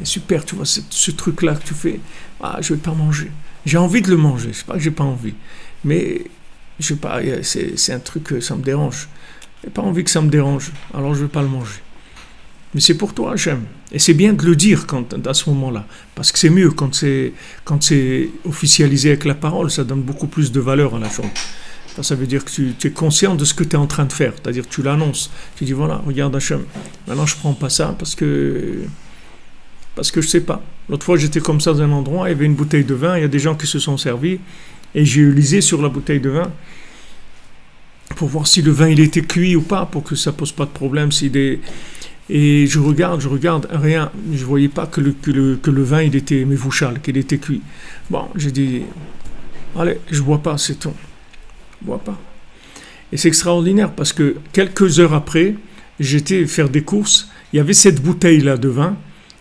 C'est super, tu vois, ce truc-là que tu fais. Ah, je vais pas manger. J'ai envie de le manger. C'est pas que j'ai pas envie. Mais, je sais pas, c'est un truc, ça me dérange. J'ai pas envie que ça me dérange. Alors, je vais pas le manger. Mais c'est pour toi, Hachem. Et c'est bien de le dire à ce moment-là. Parce que c'est mieux quand c'est officialisé avec la parole, ça donne beaucoup plus de valeur à la chose. Ça veut dire que tu es conscient de ce que tu es en train de faire. C'est-à-dire que tu l'annonces. Tu dis, voilà, regarde Hachem. Maintenant, je ne prends pas ça parce que je ne sais pas. L'autre fois, j'étais comme ça dans un endroit, il y avait une bouteille de vin, il y a des gens qui se sont servis, et j'ai lisé sur la bouteille de vin pour voir si le vin il était cuit ou pas, pour que ça ne pose pas de problème. Et je regarde, rien. Je ne voyais pas que le vin, il était mévouchal, qu'il était cuit. Bon, j'ai dit, allez, je ne bois pas, c'est tout. Je ne bois pas. Et c'est extraordinaire parce que quelques heures après, j'étais faire des courses, il y avait cette bouteille-là de vin,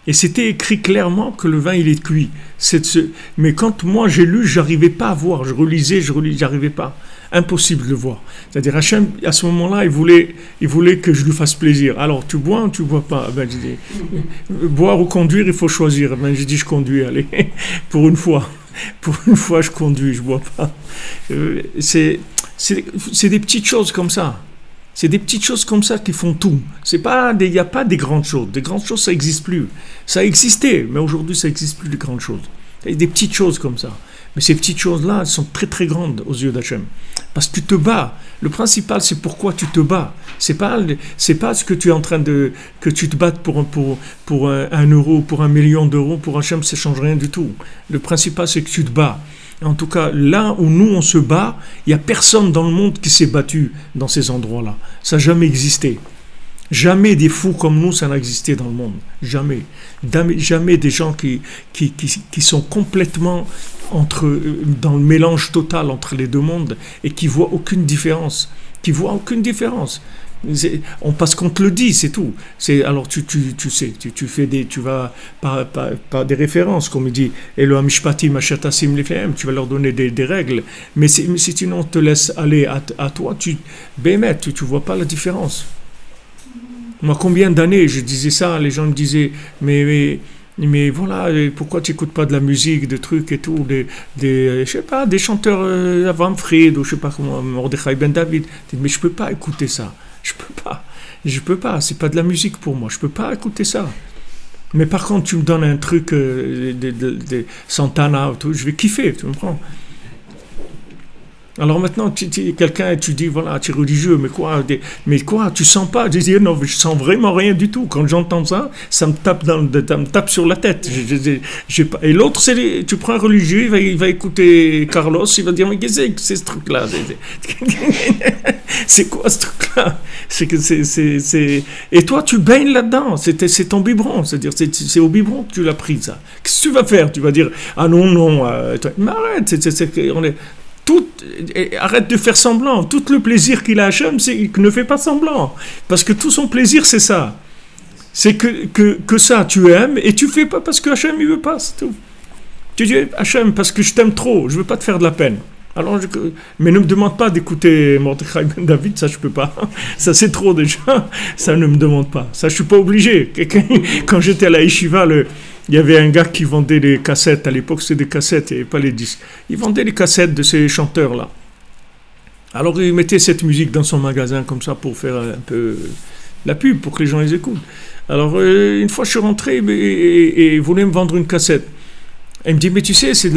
et c'était écrit clairement que le vin, il est cuit. Mais quand moi j'ai lu, je n'arrivais pas à voir. Je relisais, j'arrivais pas. Impossible de le voir. C'est-à-dire, Hachem, à ce moment-là, il voulait que je lui fasse plaisir. Alors, tu bois ou tu bois pas? Ben, je dis, boire ou conduire, il faut choisir. Ben, j'ai dit, je conduis, allez, pour une fois. Pour une fois, je conduis, je bois pas. C'est des petites choses comme ça. C'est des petites choses comme ça qui font tout. Il n'y a pas des grandes choses. Des grandes choses, ça n'existe plus. Ça existait, mais aujourd'hui, ça n'existe plus, des grandes choses. Il y a des petites choses comme ça. Mais ces petites choses-là, elles sont très très grandes aux yeux d'Hachem. Parce que tu te bats. Le principal, c'est pourquoi tu te bats. C'est pas ce que tu es en train de... que tu te battes pour 1 euro, pour 1 million d'euros. Pour Hachem, ça ne change rien du tout. Le principal, c'est que tu te bats. En tout cas, là où nous, on se bat, il n'y a personne dans le monde qui s'est battu dans ces endroits-là. Ça n'a jamais existé. Jamais des fous comme nous, ça n'a existé dans le monde. Jamais. Jamais des gens qui sont complètement dans le mélange total entre les deux mondes et qui voient aucune différence. Parce qu'on te le dit, c'est tout. Alors tu sais, tu vas par des références, comme il dit Elohim Mishpatim Asher Tasim Lefehem, tu vas leur donner des règles. Mais si tu non te laisses aller à toi, tu vois pas la différence. Moi, combien d'années je disais ça, les gens me disaient, mais voilà, pourquoi tu n'écoutes pas de la musique, des trucs et tout, je sais pas, des chanteurs Avram Fried, ou je sais pas comment, Mordechai Ben David. Mais je peux pas écouter ça. Je peux pas, c'est pas de la musique pour moi, je peux pas écouter ça. Mais par contre, tu me donnes un truc de Santana, tout, je vais kiffer, tu me comprends? Alors maintenant, quelqu'un, tu dis, voilà, tu es religieux, mais quoi, tu sens pas? Je dis, non, je sens vraiment rien du tout. Quand j'entends ça, ça me tape sur la tête. Et l'autre, tu prends un religieux, il va écouter Carlos, il va dire, mais qu'est-ce que c'est ce truc-là? C'est quoi ce truc-là? Et toi, tu baignes là-dedans, c'est ton biberon, c'est-à-dire, c'est au biberon que tu l'as pris, ça. Qu'est-ce que tu vas faire? Tu vas dire, ah non, mais arrête, arrête de faire semblant. Tout le plaisir qu'il a à Hachem, c'est qu'il ne fait pas semblant. Parce que tout son plaisir, c'est ça. C'est que ça, tu aimes, et tu fais pas parce que Hachem, il veut pas, c'est tout. Tu dis, Hachem, parce que je t'aime trop, je veux pas te faire de la peine. Alors, mais ne me demande pas d'écouter Mordechai Ben David, ça je peux pas. Ça c'est trop déjà, ça ne me demande pas. Ça je suis pas obligé. Quand j'étais à la Yeshiva, il y avait un gars qui vendait des cassettes, à l'époque c'était des cassettes et pas les disques. Il vendait les cassettes de ces chanteurs-là. Alors il mettait cette musique dans son magasin comme ça pour faire un peu la pub, pour que les gens les écoutent. Alors une fois je suis rentré et il voulait me vendre une cassette. Il me dit, mais tu sais, c'est de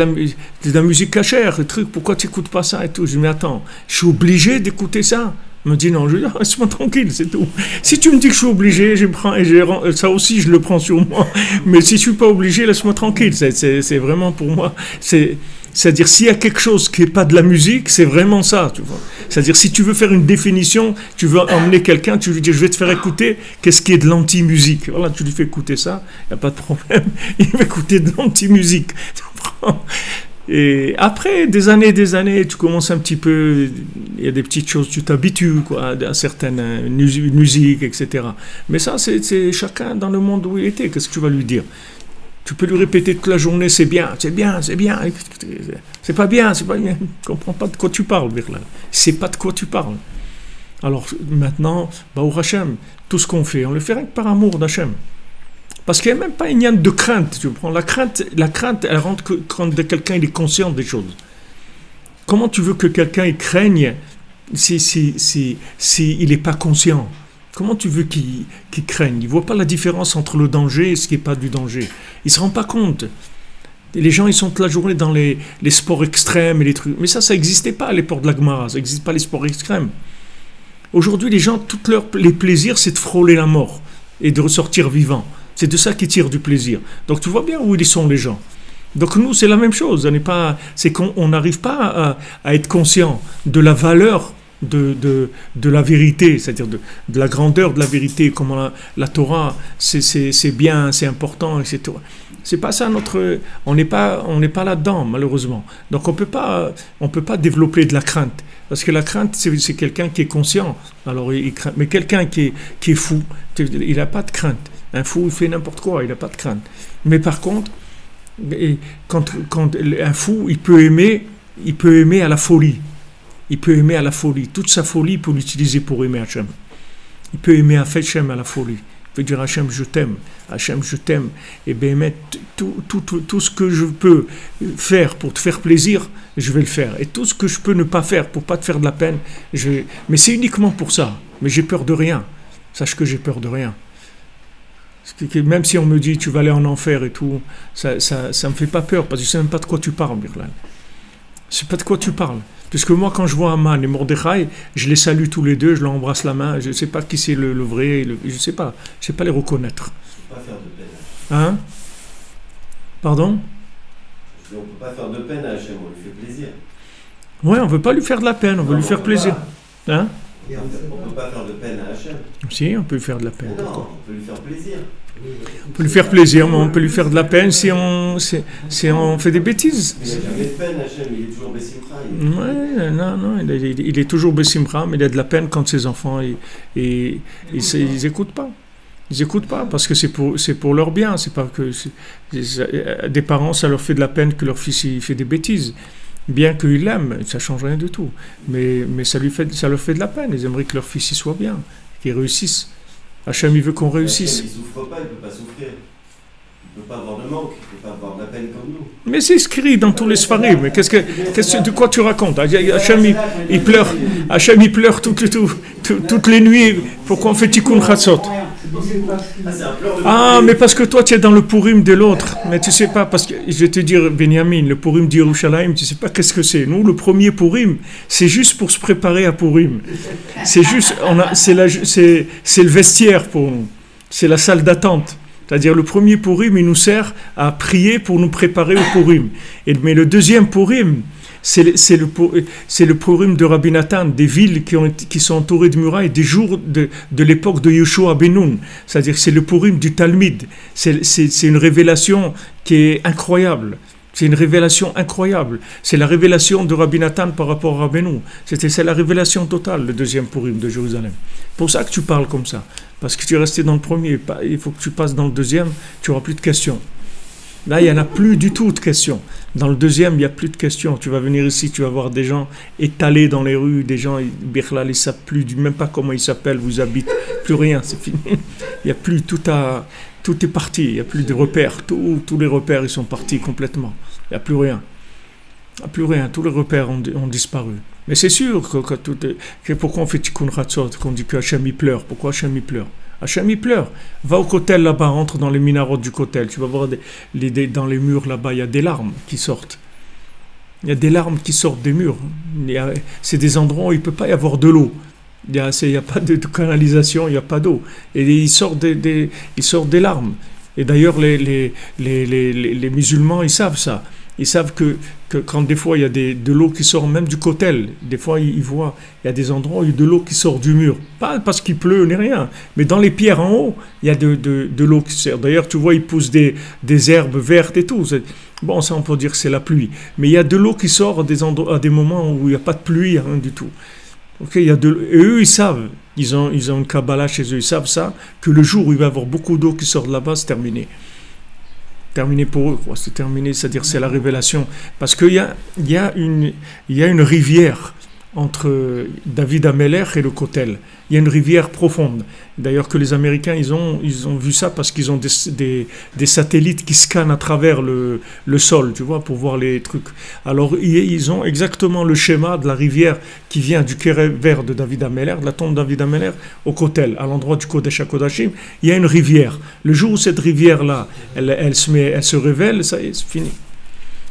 la musique cachère, le truc, pourquoi tu n'écoutes pas ça et tout? Je dis, mais attends, je suis obligé d'écouter ça? Il me dit, non, je dis, laisse-moi tranquille, c'est tout. Si tu me dis que je suis obligé, je prends, ça aussi, je le prends sur moi. Mais si je ne suis pas obligé, laisse-moi tranquille. C'est vraiment pour moi, c'est-à-dire, s'il y a quelque chose qui n'est pas de la musique, c'est vraiment ça, tu vois. C'est-à-dire, si tu veux faire une définition, tu veux emmener quelqu'un, tu lui dis, je vais te faire écouter qu'est-ce qui est de l'anti-musique. Voilà, tu lui fais écouter ça, il n'y a pas de problème. Il va écouter de l'anti-musique. Et après, des années, tu commences un petit peu, il y a des petites choses, tu t'habitues quoi, à certaines musiques, etc. Mais ça, c'est chacun dans le monde où il était, qu'est-ce que tu vas lui dire? Tu peux lui répéter toute la journée, c'est bien. C'est pas bien. Je ne comprends pas de quoi tu parles, Birla. C'est pas de quoi tu parles. Alors maintenant, Baruch Hashem, tout ce qu'on fait, on le fait rien que par amour d'Hachem. Parce qu'il n'y a même pas une de crainte. Tu prends la crainte, elle rentre quand quelqu'un il est conscient des choses. Comment tu veux que quelqu'un il craigne si il n'est pas conscient? Comment tu veux qu'il craigne? Il ne voit pas la différence entre le danger et ce qui n'est pas du danger. Il ne se rend pas compte. Et les gens, ils sont toute la journée dans les sports extrêmes et les trucs. Mais ça n'existait pas à l'époque de la Gemara. Ça n'existe pas les sports extrêmes. Aujourd'hui, les gens, les plaisirs, c'est de frôler la mort et de ressortir vivant. C'est de ça qu'ils tirent du plaisir. Donc tu vois bien où ils sont les gens. Donc nous, c'est la même chose. C'est qu'on n'arrive pas à être conscient de la valeur de la vérité, c'est-à-dire de la grandeur de la vérité, comment la Torah, c'est bien, c'est important, etc. C'est pas ça on n'est pas là-dedans, malheureusement. Donc on peut pas développer de la crainte, parce que la crainte, c'est quelqu'un qui est conscient. Alors il craint, mais quelqu'un qui est fou, il n'a pas de crainte. Un fou, il fait n'importe quoi, il n'a pas de crainte. Mais par contre, quand un fou, il peut aimer à la folie. Il peut aimer à la folie. Toute sa folie, il peut l'utiliser pour aimer Hachem. Il peut aimer Hachem à la folie. Il peut dire Hachem, je t'aime. Hachem, je t'aime. Et bien, tout ce que je peux faire pour te faire plaisir, je vais le faire. Et tout ce que je peux ne pas faire pour ne pas te faire de la peine, mais c'est uniquement pour ça. Mais j'ai peur de rien. Sache que j'ai peur de rien. Même si on me dit tu vas aller en enfer et tout, ça me fait pas peur parce que je sais même pas de quoi tu parles, Birlan. Je sais pas de quoi tu parles. Parce que moi, quand je vois Aman et Mordechai, je les salue tous les deux, je leur embrasse la main. Je ne sais pas qui c'est le vrai, je ne sais pas. Je ne sais pas les reconnaître. On ne peut pas faire de peine. Hein? Pardon? On ne peut pas faire de peine à Hachem, on lui fait plaisir. Ouais, on ne veut pas lui faire de la peine, on veut lui faire plaisir. Hein? On ne peut pas faire de peine à Hachem. Si, on peut lui faire de la peine. Non, on peut lui faire plaisir. On peut lui faire plaisir, mais on peut lui faire de la peine si on fait des bêtises. Mais il n'y a jamais de peine, Hachem, il est toujours Bessimcha. Ouais, non, il est toujours Bessimcha, mais il a de la peine quand ses enfants, ils n'écoutent pas. Ils n'écoutent pas, parce que c'est pour leur bien. C'est pas que des parents, ça leur fait de la peine que leur fils il fait des bêtises. Bien qu'ils l'aiment, ça ne change rien du tout. Mais ça leur fait de la peine. Ils aimeraient que leur fils y soit bien, qu'il réussisse. Hachem, il veut qu'on réussisse. Hachem, il ne souffre pas, il ne peut pas souffrir. Il ne peut pas avoir de manque, il ne peut pas avoir de la peine comme nous. Mais c'est écrit dans tous les Sfarim. Mais de quoi tu racontes? Hachem, il pleure. Hachem, il pleure toutes les nuits. Pourquoi on fait Tikkun Chatzot? Ah, mais parce que toi, tu es dans le Purim de l'autre. Mais tu sais pas, parce que je vais te dire, Benjamin, le Purim d'Yerushalayim, tu sais pas qu'est-ce que c'est. Nous, le premier Purim, c'est juste pour se préparer à Purim. C'est juste, c'est le vestiaire pour nous. C'est la salle d'attente. C'est-à-dire, le premier Purim, il nous sert à prier pour nous préparer au Purim. Mais le deuxième Purim, c'est le Purim de Rabbi Nathan, des villes qui sont entourées de murailles, des jours de l'époque de Yoshua ben Nun. C'est-à-dire, c'est le Purim du Talmud. C'est une révélation qui est incroyable. C'est une révélation incroyable. C'est la révélation de Rabbi Nathan par rapport à Rabbeinu. C'est la révélation totale, le deuxième Purim de Jérusalem. C'est pour ça que tu parles comme ça. Parce que tu es resté dans le premier. Il faut que tu passes dans le deuxième, tu n'auras plus de questions. Là, il n'y en a plus du tout de questions. Dans le deuxième, il n'y a plus de questions. Tu vas venir ici, tu vas voir des gens étalés dans les rues, des gens, Birlal, ils ne savent plus, même pas comment ils s'appellent, vous habitez, plus rien, c'est fini. Il n'y a plus, tout est parti, il n'y a plus de repères. Tous les repères, ils sont partis complètement. Il n'y a plus rien. Il n'y a plus rien, tous les repères ont disparu. Mais c'est sûr que pourquoi on fait Tikkun Chatzot, qu'on dit que Hachem il pleure. Pourquoi Hachem il pleure? Hachem il pleure. Va au kotel là-bas, rentre dans les minarotes du kotel. Tu vas voir dans les murs là-bas, il y a des larmes qui sortent. Il y a des larmes qui sortent des murs. C'est des endroits où il ne peut pas y avoir de l'eau. Il n'y a pas de canalisation, il n'y a pas d'eau. Et il sort des larmes. Et d'ailleurs, les musulmans, ils savent ça. Ils savent que quand des fois il y a de l'eau qui sort même du kotel, des fois ils voient, il y a des endroits où il y a de l'eau qui sort du mur. Pas parce qu'il pleut ni rien, mais dans les pierres en haut, il y a de l'eau qui sort. D'ailleurs, tu vois, ils poussent des herbes vertes et tout. Bon, ça on peut dire que c'est la pluie. Mais il y a de l'eau qui sort à des moments où il n'y a pas de pluie, rien du tout. Okay, et eux, ils savent, ils ont une Kabbalah chez eux, ils savent ça, que le jour où il va y avoir beaucoup d'eau qui sort de là-bas, c'est terminé. Terminé pour eux, quoi. C'est terminé, c'est-à-dire c'est la révélation. Parce qu'il y a une rivière entre David Ameler et le Kotel. Il y a une rivière profonde. D'ailleurs que les Américains, ils ont vu ça parce qu'ils ont des satellites qui scannent à travers le sol, tu vois, pour voir les trucs. Alors ils ont exactement le schéma de la rivière qui vient du Kéver de David Ameler, de la tombe de David Ameler, au Kotel, à l'endroit du Kodesh HaKodashim. Il y a une rivière. Le jour où cette rivière-là, elle se révèle, ça y est, c'est fini.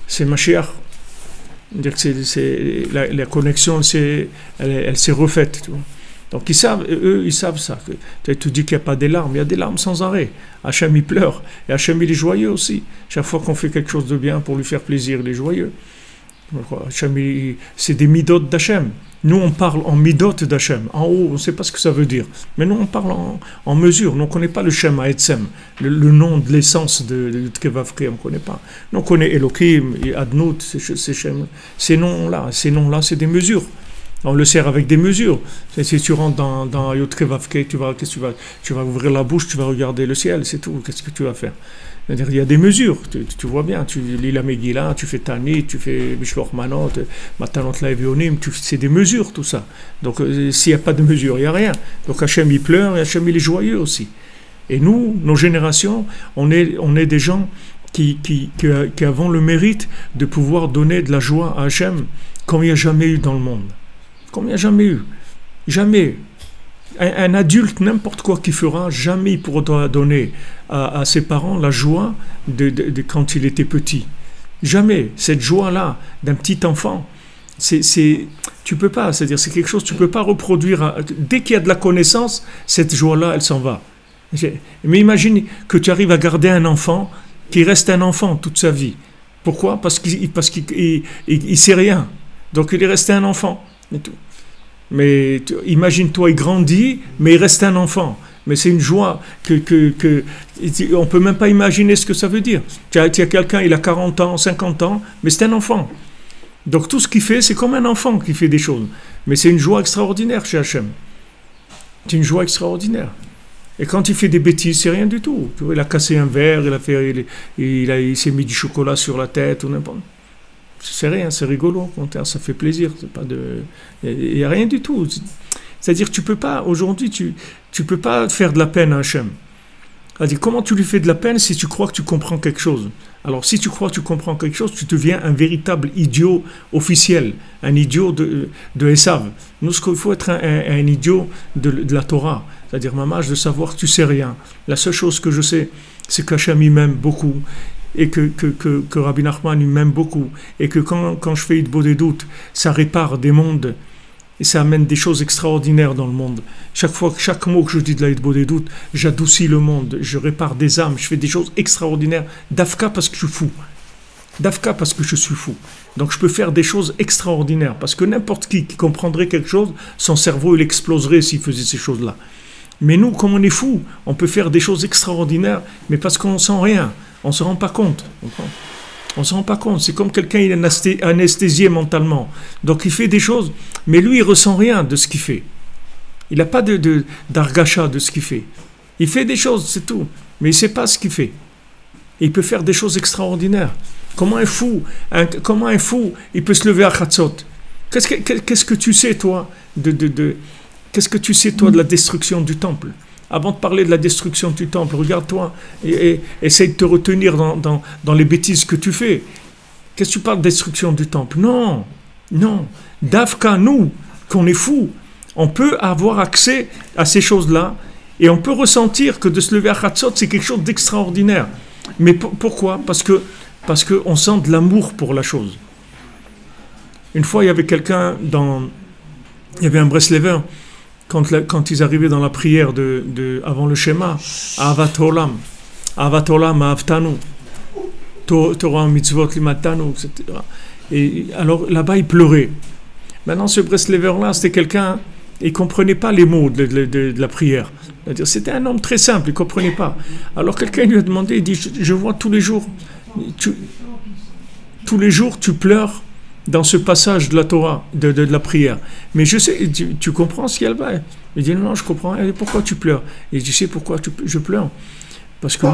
C'est Mashiach. Dire que la connexion, elle s'est refaite. Tu vois. Donc ils savent ça. Tu dis qu'il n'y a pas des larmes, il y a des larmes sans arrêt. Hachem il pleure, et Hachem il est joyeux aussi. Chaque fois qu'on fait quelque chose de bien pour lui faire plaisir, il est joyeux. Hachem, c'est des midot d'Hachem. Nous on parle en midot d'Hachem. En haut, on ne sait pas ce que ça veut dire. Mais nous on parle en mesure. Nous on ne connaît pas le Shem Ha'etzem, le nom de l'essence de Tkevavke, on ne connaît pas. Nous on connaît Elohim, Adnout, ces noms-là, c'est des mesures. On le sert avec des mesures. Si tu rentres dans Yotkevavke, tu vas ouvrir la bouche, tu vas regarder le ciel, c'est tout. Qu'est-ce que tu vas faire? C'est-à-dire, il y a des mesures, tu vois bien, tu lis la Megillah, tu fais Tanit, tu fais Mishloch Manot, Matanot Laevionim, c'est des mesures tout ça. Donc s'il n'y a pas de mesure, il n'y a rien. Donc Hachem il pleure et Hachem il est joyeux aussi. Et nous, nos générations, on est des gens qui avons le mérite de pouvoir donner de la joie à Hachem comme il n'y a jamais eu dans le monde. Comme il n'y a jamais eu. Jamais. Un adulte, n'importe quoi qu'il fera, jamais il pourra donner à ses parents la joie de quand il était petit. Jamais. Cette joie-là d'un petit enfant, tu peux pas. C'est-à-dire, c'est quelque chose que tu peux pas reproduire. Dès qu'il y a de la connaissance, cette joie-là, elle s'en va. Mais imagine que tu arrives à garder un enfant qui reste un enfant toute sa vie. Pourquoi? Parce qu'il sait rien. Donc il est resté un enfant. Et tout. Mais imagine-toi, il grandit, mais il reste un enfant. Mais c'est une joie on ne peut même pas imaginer ce que ça veut dire. Tu as quelqu'un, il a 40 ans, 50 ans, mais c'est un enfant. Donc tout ce qu'il fait, c'est comme un enfant qui fait des choses. Mais c'est une joie extraordinaire chez Hachem. C'est une joie extraordinaire. Et quand il fait des bêtises, c'est rien du tout. Tu vois, il a cassé un verre, il s'est mis du chocolat sur la tête ou n'importe. C'est rien, c'est rigolo, ça fait plaisir. Il n'y a rien du tout. C'est-à-dire, tu peux pas, aujourd'hui, tu peux pas faire de la peine à Hachem. C'est-à-dire, comment tu lui fais de la peine si tu crois que tu comprends quelque chose? Alors, si tu crois que tu comprends quelque chose, tu deviens un véritable idiot officiel, un idiot de Esav. Nous, ce qu'il faut être un idiot de la Torah. C'est-à-dire, mamash, de savoir que tu sais rien. La seule chose que je sais, c'est qu'Hachem, il m'aime beaucoup. Et que Rabbi Nachman, il m'aime beaucoup. Et que quand je fais Hitbo des doutes, ça répare des mondes. Et ça amène des choses extraordinaires dans le monde. Chaque mot que je dis de la Hitbo des doutes, j'adoucis le monde, je répare des âmes, je fais des choses extraordinaires. Dafka parce que je suis fou. Dafka parce que je suis fou. Donc je peux faire des choses extraordinaires. Parce que n'importe qui comprendrait quelque chose, son cerveau il exploserait s'il faisait ces choses-là. Mais nous, comme on est fou, on peut faire des choses extraordinaires, mais parce qu'on ne sent rien. On ne se rend pas compte. On ne se rend pas compte. C'est comme quelqu'un, il est anesthésié mentalement. Donc il fait des choses, mais lui, il ne ressent rien de ce qu'il fait. Il n'a pas d'argacha de ce qu'il fait. Il fait des choses, c'est tout. Mais il ne sait pas ce qu'il fait. Et il peut faire des choses extraordinaires. Comment un fou, il peut se lever à Khatzot? Qu'est-ce que tu sais, toi, qu'est-ce que tu sais, toi, de la destruction du temple? Avant de parler de la destruction du temple, regarde-toi et essaye de te retenir dans les bêtises que tu fais. Qu'est-ce que tu parles de destruction du temple? Non. Dafka, nous, qu'on est fous, on peut avoir accès à ces choses-là et on peut ressentir que de se lever à Khatzot, c'est quelque chose d'extraordinaire. Mais pourquoi? Parce qu'on sent de l'amour pour la chose. Une fois, il y avait quelqu'un il y avait un Breslever. Quand ils arrivaient dans la prière avant le schéma, Ahavat Olam, Ahavtanu, Torah Mitzvot Limatanu, etc. Et alors là-bas, il pleurait. Maintenant, ce Breslever-là, c'était quelqu'un, il ne comprenait pas les mots de la prière. C'est-à-dire, c'était un homme très simple, il ne comprenait pas. Alors quelqu'un lui a demandé, il dit, je vois tous les jours, tu pleures dans ce passage de la Torah, de la prière. Mais je sais, tu comprends ce qu'il y a là-bas? Il dit, non, je comprends. Et pourquoi tu pleures? Et je sais pourquoi je pleure. Parce que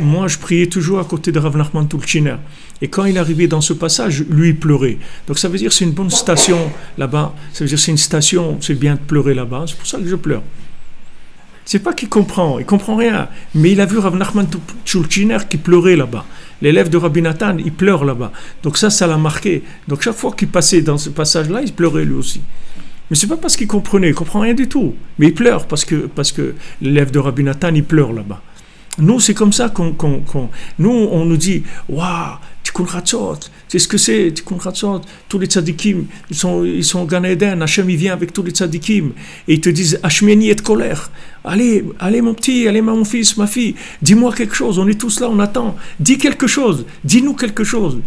moi, je priais toujours à côté de Rav Nachman Tulchiner. Et quand il arrivait dans ce passage, lui, il pleurait. Donc ça veut dire que c'est une bonne station là-bas. Ça veut dire que c'est une station, c'est bien de pleurer là-bas. C'est pour ça que je pleure. C'est pas qu'il comprend, il comprend rien. Mais il a vu Rav Nachman Tulchiner qui pleurait là-bas. L'élève de Rabbi Nathan, il pleure là-bas. Donc ça l'a marqué. Donc chaque fois qu'il passait dans ce passage-là, il pleurait lui aussi. Mais c'est pas parce qu'il comprenait, il comprend rien du tout. Mais il pleure parce que l'élève de Rabbi Nathan, il pleure là-bas. Nous, c'est comme ça nous, on nous dit, waouh, Tikkun Chatzot, c'est ce que c'est, Tikkun Chatzot, tous les tzadikim, ils sont au Gan Eden, Hachem, il vient avec tous les tzadikim, et ils te disent, Hashmeni et colère, allez mon petit, allez mon fils, ma fille, dis-moi quelque chose, on est tous là, on attend, dis quelque chose, dis-nous quelque chose.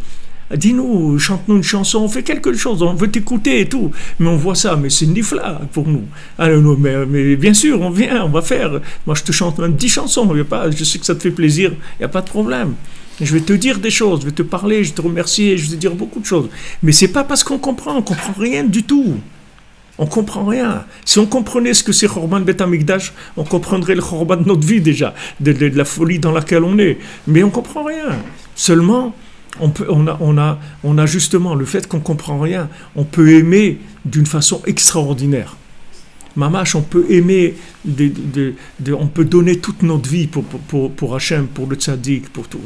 Dis-nous, chante-nous une chanson, on fait quelque chose, on veut t'écouter et tout. Mais on voit ça, mais c'est une nifla pour nous. Alors, mais bien sûr, on vient, on va faire. Moi, je te chante même 10 chansons, je sais que ça te fait plaisir, il n'y a pas de problème. Je vais te dire des choses, je vais te parler, je vais te remercier, je vais te dire beaucoup de choses. Mais c'est pas parce qu'on comprend rien du tout. On comprend rien. Si on comprenait ce que c'est Chorban Bet Hamikdash, on comprendrait le Chorban de notre vie déjà, de la folie dans laquelle on est. Mais on comprend rien. Seulement, on a justement le fait qu'on ne comprend rien, on peut aimer d'une façon extraordinaire. Mamash, on peut aimer, on peut donner toute notre vie pour Hachem, pour le tzaddik, pour tout.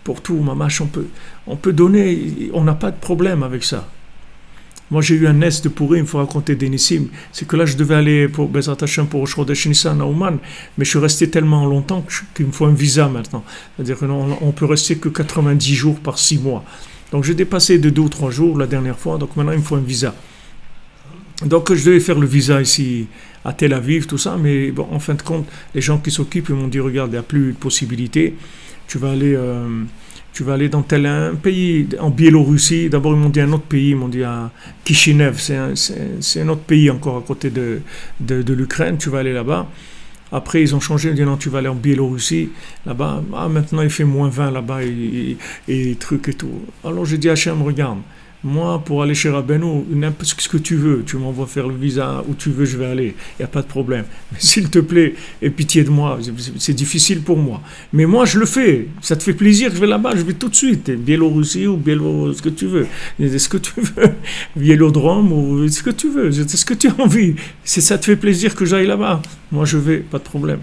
Pour tout, Mamash, on peut donner, on n'a pas de problème avec ça. Moi, j'ai eu un nest de Pourim, il faut raconter des Nissim. C'est que là, je devais aller pour Bezrat Hashem, pour Rosh Chodesh Nissan à Ouman, mais je suis resté tellement longtemps qu'il me faut un visa maintenant. C'est-à-dire qu'on peut rester que 90 jours par 6 mois. Donc, j'ai dépassé de 2 ou 3 jours la dernière fois, donc maintenant, il me faut un visa. Donc, je devais faire le visa ici à Tel Aviv, tout ça, mais bon, en fin de compte, les gens qui s'occupent, ils m'ont dit, regarde, il n'y a plus de possibilité, tu vas aller dans tel un pays, en Biélorussie. D'abord, ils m'ont dit un autre pays, ils m'ont dit à Kishinev, c'est un autre pays encore à côté de l'Ukraine, tu vas aller là-bas. Après, ils ont changé, ils ont dit non, tu vas aller en Biélorussie, là-bas, maintenant il fait moins 20 là-bas et trucs et tout. Alors j'ai dit à Hachem, regarde, moi, pour aller chez Rabbeinu, n'importe ce que tu veux, tu m'envoies faire le visa où tu veux, je vais aller, il n'y a pas de problème. Mais s'il te plaît, aie pitié de moi, c'est difficile pour moi. Mais moi, je le fais, ça te fait plaisir, je vais là-bas, je vais tout de suite, Biélorussie ou ce que tu veux, ce que tu veux, Biélodrome ou ce que tu veux, c'est ce que tu as envie. Si ça te fait plaisir que j'aille là-bas, moi je vais, pas de problème.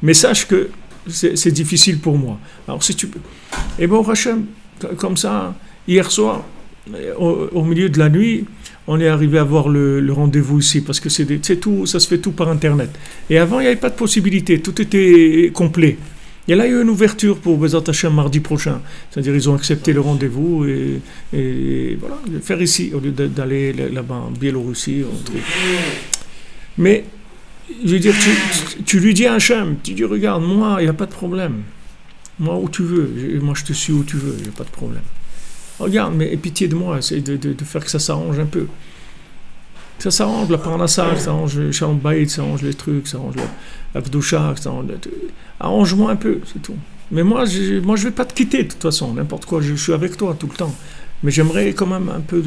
Mais sache que c'est difficile pour moi. Alors si tu peux. Et bon, Hachem, comme ça, hier soir, au milieu de la nuit, on est arrivé à avoir le rendez-vous ici, parce que c'est tout, ça se fait tout par Internet. Et avant, il n'y avait pas de possibilité, tout était complet. Et là, il y a eu une ouverture pour Bezrat Hashem mardi prochain. C'est-à-dire, ils ont accepté le rendez-vous et voilà, le faire ici, au lieu d'aller là-bas en Biélorussie. Mais, je veux dire, tu lui dis à Hachem, tu dis, regarde, moi, il n'y a pas de problème. Moi, où tu veux, moi, je te suis où tu veux, il n'y a pas de problème. Regarde, mais aie pitié de moi, essaye de faire que ça s'arrange un peu. Ça s'arrange, la parnassa, ça arrange le Shalom Bayit, ça arrange les trucs, ça arrange la Kdusha, ça arrange... Arrange-moi un peu, c'est tout. Mais moi, je ne vais pas te quitter, de toute façon, n'importe quoi, je suis avec toi tout le temps. Mais j'aimerais quand même un peu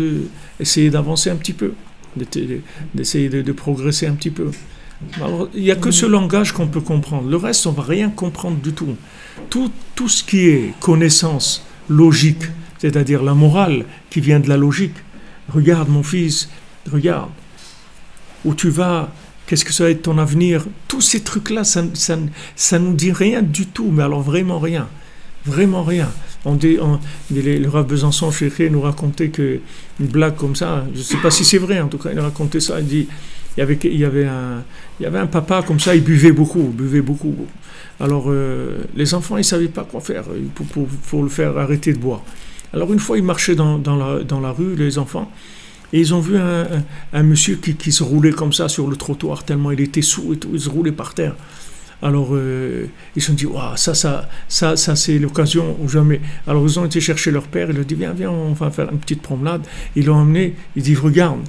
essayer d'avancer un petit peu, d'essayer de progresser un petit peu. Alors, il n'y a que ce langage qu'on peut comprendre. Le reste, on ne va rien comprendre du tout. Tout ce qui est connaissance, logique, c'est-à-dire la morale qui vient de la logique. Regarde mon fils, regarde, où tu vas, qu'est-ce que ça va être ton avenir, tous ces trucs-là, ça nous dit rien du tout, mais alors vraiment rien, le Rav Besançon Chéché nous racontait une blague comme ça, je ne sais pas si c'est vrai, en tout cas il racontait ça, il dit, il y avait un papa comme ça, il buvait beaucoup. Alors les enfants, ils ne savaient pas quoi faire pour le faire arrêter de boire. Alors une fois, ils marchaient dans la rue, les enfants, et ils ont vu un monsieur qui se roulait comme ça sur le trottoir, tellement il était saoul et tout, il se roulait par terre. Alors ils se sont dit, waouh, ça c'est l'occasion ou jamais. Alors ils ont été chercher leur père, il leur dit, viens, on va faire une petite promenade. Ils l'ont emmené, il dit, regarde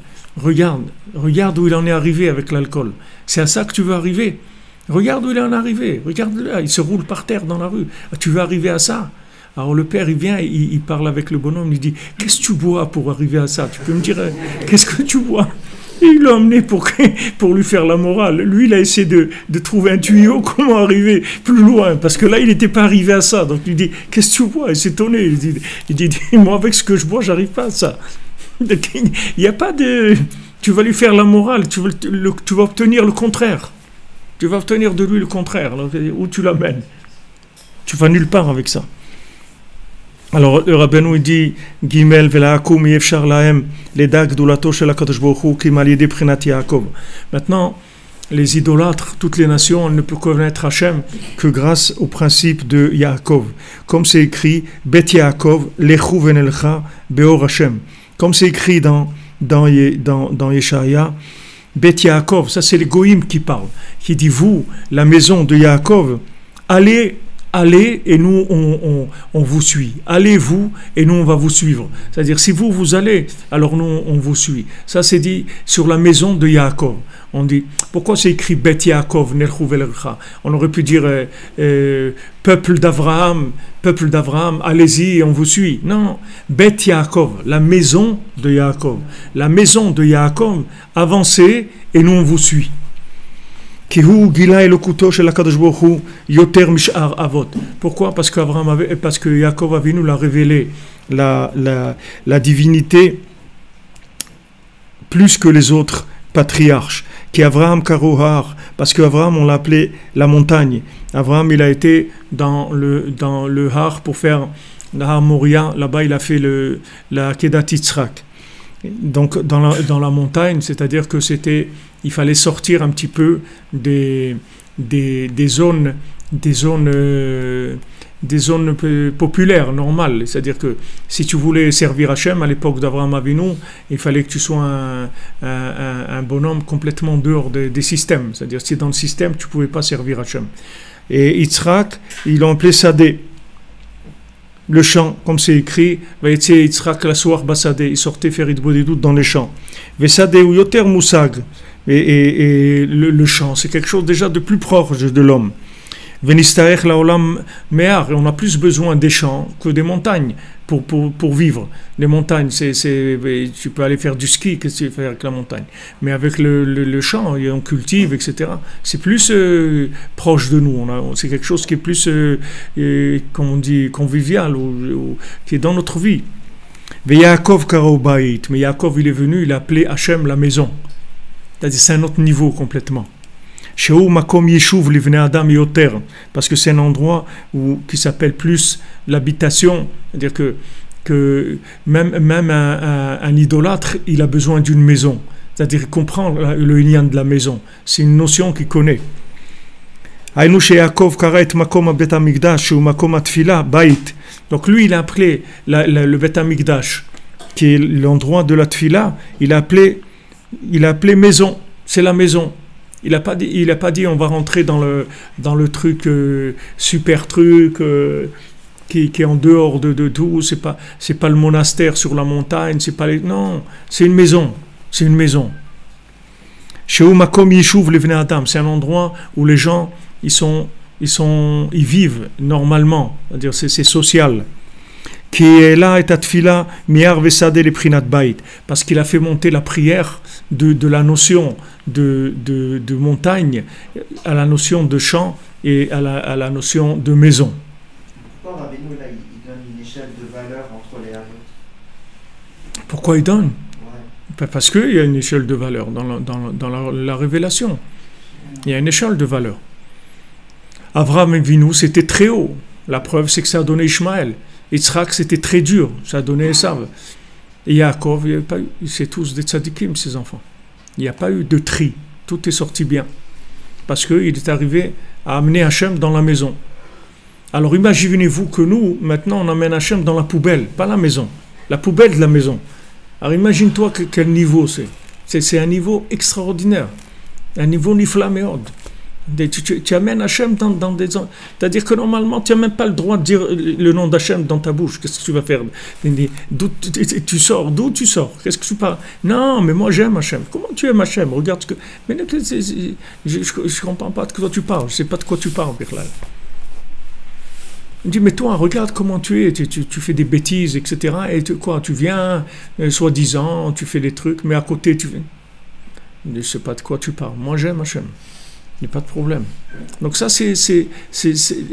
où il en est arrivé avec l'alcool. C'est à ça que tu veux arriver. Regarde où il en est arrivé, regarde là, il se roule par terre dans la rue. Tu veux arriver à ça? Alors le père, il vient, il parle avec le bonhomme, il dit, qu'est-ce que tu bois pour arriver à ça? Tu peux me dire, qu'est-ce que tu bois? Et il l'a emmené pour lui faire la morale. Lui, il a essayé de trouver un tuyau, comment arriver plus loin, parce que là, il n'était pas arrivé à ça. Donc il dit, qu'est-ce que tu bois? Il s'est étonné, il dit, moi, avec ce que je bois, j'arrive pas à ça. Il n'y a pas de... Tu vas lui faire la morale, tu vas obtenir le contraire. Tu vas obtenir de lui le contraire. Alors, où tu l'amènes? Tu vas nulle part avec ça. Alors, le Rabbeinu dit, Gimel velaakum yefshar lahem leda gdulato shel HaKadosh Baruch Hu kim al yedei bchinat Yaakov. Maintenant, les idolâtres, toutes les nations, elles ne peuvent connaître Hachem que grâce au principe de Yaakov. Comme c'est écrit, Bet Yaakov lechu venelcha beor Hachem. Comme c'est écrit dans Yeshaya, Bet Yaakov, ça c'est les Goïm qui parlent, qui dit, vous, la maison de Yaakov, allez et nous on vous suit. Allez vous et nous on va vous suivre. C'est-à-dire si vous allez, alors nous on vous suit. Ça c'est dit sur la maison de Yaakov. On dit, pourquoi c'est écrit Bet Yaakov nelchu velcha? On aurait pu dire peuple d'Abraham, allez-y et on vous suit. Non, Bet Yaakov, la maison de Yaakov. La maison de Yaakov, avancez et nous on vous suit. Pourquoi? Parce que Yaakov Avinu l'a révélé la divinité plus que les autres patriarches. Qui Abraham Karohar, parce qu'Abraham on l'appelait la montagne. Abraham il a été dans le Har pour faire la Har Moria, là-bas il a fait la Kedat Yitzhak. Donc dans la montagne, c'est-à-dire que il fallait sortir un petit peu des zones populaires, normales. C'est-à-dire que si tu voulais servir Hachem à l'époque d'Abraham Avinu, il fallait que tu sois un bonhomme complètement dehors des systèmes. C'est-à-dire si dans le système, tu ne pouvais pas servir Hachem. Et Yitzhak, ils l'ont appelé Sadeh. Le champ, comme c'est écrit, Yitzhak la soir basadeh, il sortait faire Idbodidut dans les champs. Vesadeh ou yoter musag. Et le champ, c'est quelque chose déjà de plus proche de l'homme. Venistaech laolam me'ar, on a plus besoin des champs que des montagnes pour vivre. Les montagnes, tu peux aller faire du ski, qu'est-ce que tu veux faire avec la montagne? Mais avec le champ, on cultive, etc. C'est plus proche de nous. C'est quelque chose qui est plus, comme on dit, convivial, ou qui est dans notre vie. Ve Yaakov karo bayit, mais Yaakov, il est venu, il a appelé Hachem la maison. C'est-à-dire, c'est un autre niveau complètement. Sheu makom yeshuv livnei adam yoter, parce que c'est un endroit qui s'appelle plus l'habitation. C'est-à-dire que même un idolâtre, il a besoin d'une maison. C'est-à-dire qu'il comprend le lien de la maison. C'est une notion qu'il connaît. Hainu sheYaakov kara et makom habet hamikdash sheu makom hatfila bait. Donc lui, il a appelé le Bet Hamikdash, qui est l'endroit de la tfila, il a appelé maison. C'est la maison. Il n'a pas dit on va rentrer dans le truc super truc qui est en dehors de tout. C'est pas le monastère sur la montagne. Non, c'est une maison. C'est une maison. Sheu makom yeshuv livnei adam. C'est un endroit où les gens ils vivent normalement. C'est-à-dire c'est social. Qui est là et atfila miar vesadeh le prinat bait, parce qu'il a fait monter la prière de la notion de montagne à la notion de champ et à la notion de maison. Pourquoi Rabbeinu là il donne une échelle de valeur entre les havot? Pourquoi il donne? Ouais. Parce qu'il y a une échelle de valeur dans la révélation. Il y a une échelle de valeur. Avraham Avinu, c'était très haut. La preuve, c'est que ça a donné Ishmaël. Yitzhak, c'était très dur, ça a donné Esav. Et Yaakov, c'est tous des tzadikim, ces enfants. Il n'y a pas eu de tri, tout est sorti bien. Parce qu'il est arrivé à amener Hachem dans la maison. Alors imaginez-vous que nous, maintenant, on amène Hachem dans la poubelle, pas la maison, la poubelle de la maison. Alors imagine-toi quel niveau c'est. C'est un niveau extraordinaire, un niveau nifla meod. Tu amènes Hachem dans des... C'est-à-dire que normalement, tu n'as même pas le droit de dire le nom d'Hachem dans ta bouche. Qu'est-ce que tu vas faire? D'où tu sors? D'où tu sors? Qu'est-ce que tu parles? Non, mais moi j'aime Hachem. Comment tu aimes Hachem? Regarde ce que... Mais je ne comprends pas de quoi tu parles. Je ne sais pas de quoi tu parles, Birlal. Il me dit, mais toi, regarde comment tu es. Tu fais des bêtises, etc. Et tu viens, soi-disant, tu fais des trucs, mais à côté, tu viens... Je ne sais pas de quoi tu parles. Moi j'aime Hachem. Il n'y a pas de problème. Donc ça,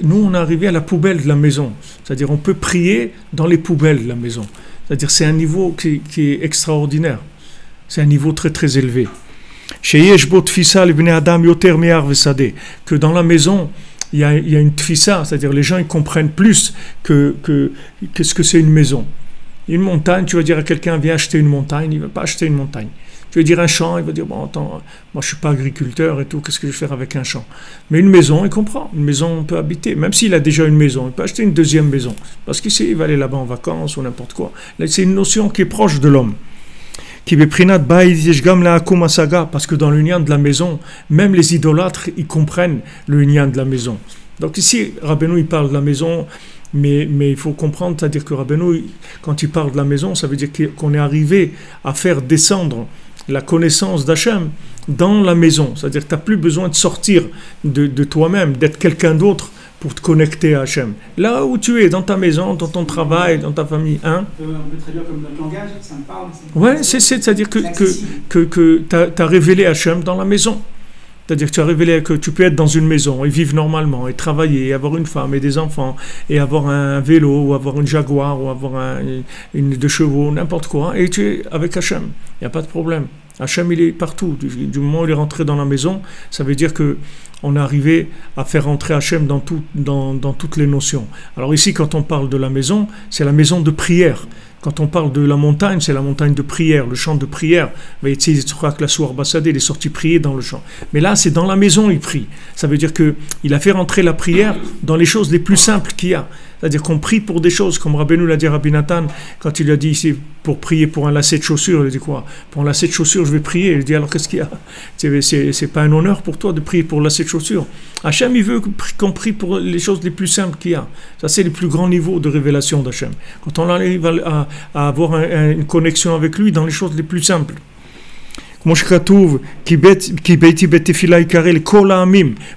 nous, on est arrivé à la poubelle de la maison. C'est-à-dire, on peut prier dans les poubelles de la maison. C'est-à-dire, c'est un niveau qui est extraordinaire. C'est un niveau très, très élevé. Que dans la maison, il y a une tfissa, c'est-à-dire, les gens, ils comprennent plus qu'est-ce que c'est une maison. Une montagne, tu vas dire à quelqu'un, viens acheter une montagne, il ne va pas acheter une montagne. Tu veux dire un champ, il va dire, bon, attends, moi je ne suis pas agriculteur et tout, qu'est-ce que je vais faire avec un champ? Mais une maison, il comprend, une maison, on peut habiter. Même s'il a déjà une maison, il peut acheter une deuxième maison. Parce qu'ici, il va aller là-bas en vacances ou n'importe quoi. Là, c'est une notion qui est proche de l'homme. Parce que dans le lien de la maison, même les idolâtres, ils comprennent le lien de la maison. Donc ici, Rabbeinu, il parle de la maison, mais il faut comprendre, c'est-à-dire que Rabbeinu, quand il parle de la maison, ça veut dire qu'on est arrivé à faire descendre la connaissance d'Hachem dans la maison. C'est-à-dire que tu n'as plus besoin de sortir de toi-même, d'être quelqu'un d'autre pour te connecter à Hachem. Là où tu es, dans ta maison, dans ton travail, dans ta famille. Hein? On peut traduire comme notre langage, ça me parle. Oui, c'est-à-dire que tu as révélé Hachem dans la maison. C'est-à-dire que tu as révélé que tu peux être dans une maison et vivre normalement, et travailler, et avoir une femme et des enfants, et avoir un vélo, ou avoir une Jaguar, ou avoir une de chevaux, n'importe quoi, et tu es avec Hachem. Il n'y a pas de problème. Hachem, il est partout. Du moment où il est rentré dans la maison, ça veut dire qu'on est arrivé à faire rentrer Hachem dans toutes les notions. Alors ici, quand on parle de la maison, c'est la maison de prière. Quand on parle de la montagne, c'est la montagne de prière, le champ de prière. Il est sorti prier dans le champ. Mais là, c'est dans la maison, il prie. Ça veut dire qu'il a fait rentrer la prière dans les choses les plus simples qu'il y a. C'est-à-dire qu'on prie pour des choses, comme Rabbeinu l'a dit à Rabbi Nathan, quand il a dit ici, pour prier pour un lacet de chaussures, il a dit quoi? Pour un lacet de chaussures, je vais prier. Il dit, alors qu'est-ce qu'il y a? C'est pas un honneur pour toi de prier pour un lacet de chaussures. Hachem, il veut qu'on prie pour les choses les plus simples qu'il y a. Ça, c'est le plus grand niveau de révélation d'Hachem. Quand on arrive à avoir une connexion avec lui dans les choses les plus simples.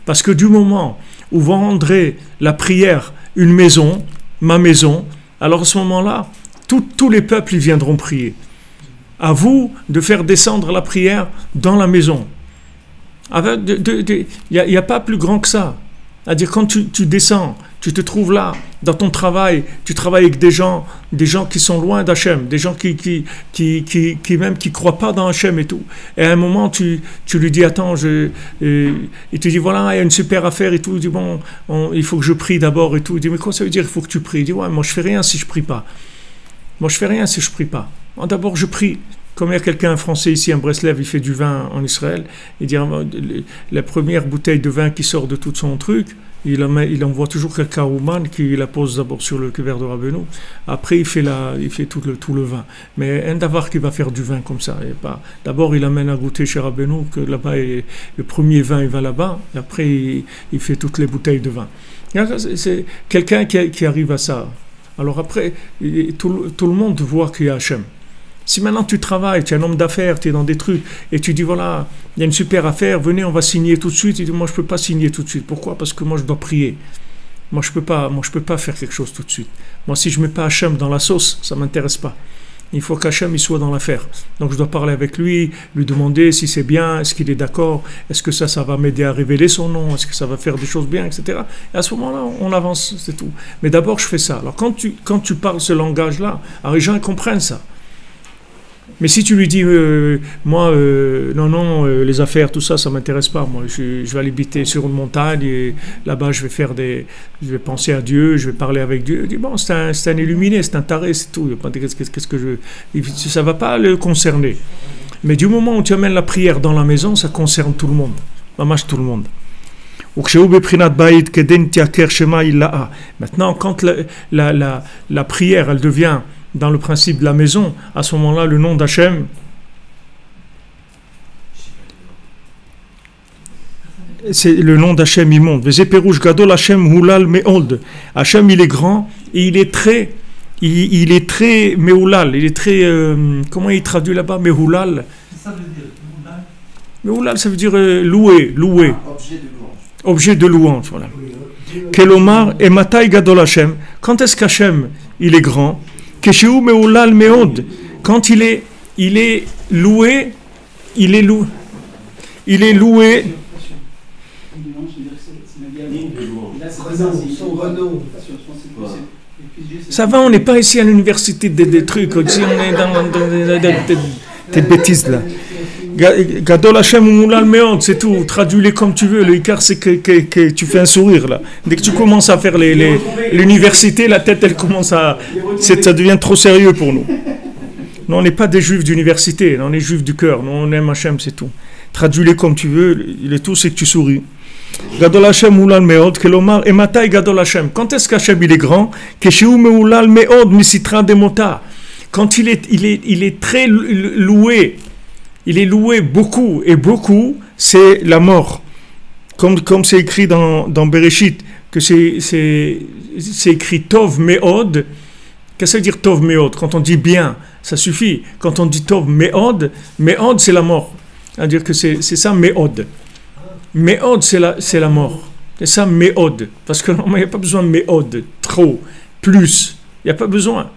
Parce que du moment où vous rendrez la prière une maison, ma maison, alors à ce moment-là, tous les peuples ils viendront prier. À vous de faire descendre la prière dans la maison. Il n'y a pas plus grand que ça. C'est-à-dire quand tu descends, tu te trouves là, dans ton travail, tu travailles avec des gens qui sont loin d'Hachem, des gens qui croient pas dans Hachem et tout. Et à un moment, tu lui dis, attends, il te dit, voilà, il y a une super affaire et tout. Il dit, bon, il faut que je prie d'abord et tout. Il dit, mais quoi ça veut dire, il faut que tu pries? Il dit, ouais, moi je fais rien si je prie pas. Moi je fais rien si je prie pas. D'abord je prie. Comme il y a quelqu'un, un Français ici, un Breslev, il fait du vin en Israël, il dit, la première bouteille de vin qui sort de tout son truc, il envoie toujours quelqu'un au man qui la pose d'abord sur le couvert de Rabbeinu. Après, il fait tout le vin. Mais un d'avoir qui va faire du vin comme ça. D'abord, il amène à goûter chez Rabbeinu, que là-bas, le premier vin, il va là-bas. Et après, il fait toutes les bouteilles de vin. C'est quelqu'un qui arrive à ça. Alors après, tout le monde voit qu'il y a Hachem. Si maintenant tu travailles, tu es un homme d'affaires, tu es dans des trucs, et tu dis voilà, il y a une super affaire, venez, on va signer tout de suite. Il dit moi je ne peux pas signer tout de suite. Pourquoi? Parce que moi je dois prier. Moi je peux pas faire quelque chose tout de suite. Moi si je ne mets pas Hachem dans la sauce, ça ne m'intéresse pas. Il faut qu'Hachem il soit dans l'affaire. Donc je dois parler avec lui demander si c'est bien, est-ce qu'il est d'accord, est-ce que ça va m'aider à révéler son nom, est-ce que ça va faire des choses bien, etc. Et à ce moment-là, on avance, c'est tout. Mais d'abord je fais ça. Alors quand tu parles ce langage-là, alors les gens ils comprennent ça. Mais si tu lui dis, non, les affaires, tout ça, ça ne m'intéresse pas. Moi, je vais aller habiter sur une montagne et là-bas, je vais penser à Dieu, je vais parler avec Dieu. Il dit, bon, c'est un illuminé, c'est un taré, c'est tout. Qu'est-ce que ça ne va pas le concerner. Mais du moment où tu amènes la prière dans la maison, ça concerne tout le monde. Mamash tout le monde. Maintenant, quand la prière, elle devient dans le principe de la maison, à ce moment-là, le nom d'Hachem, c'est le nom d'Hachem, il monte. Hachem, il est grand et il est très meoulal, il est très, comment il traduit là-bas, meoulal? Meoulal, ça veut dire loué. Objet de louange, voilà. Kelomar et Matai Gadol Hachem. Quand est-ce qu'Hachem, il est grand? Quand il est loué, il est loué. Ça va, on n'est pas ici à l'université des trucs, ici on est dans des bêtises là. Gadol Hashem Moulal Meod, c'est tout, traduis-les comme tu veux. Le Icar, c'est que tu fais un sourire là. Dès que tu commences à faire l'université, la tête elle commence ça devient trop sérieux pour nous. Nous on n'est pas des juifs d'université, on est juifs du cœur, nous on aime Hashem, c'est tout. Traduis-les comme tu veux, le tout c'est que tu souris. Gadol Hashem Moulal Meod, Kelomar, et Matai Gadol Hashem. Quand est-ce qu'Hashem il est grand? Keshiou Moulal Meod, Misitra Demota. Quand il est très loué. Il est loué beaucoup, et beaucoup, c'est la mort. Comme c'est écrit dans Bereshit, que c'est écrit Tov Meod. Qu'est-ce que ça veut dire Tov Meod? Quand on dit bien, ça suffit. Quand on dit Tov Meod, Meod c'est la mort. C'est-à-dire que c'est ça Meod. Meod c'est la mort. C'est ça Meod. Parce que il n'y a pas besoin de Meod, trop, plus. Il n'y a pas besoin.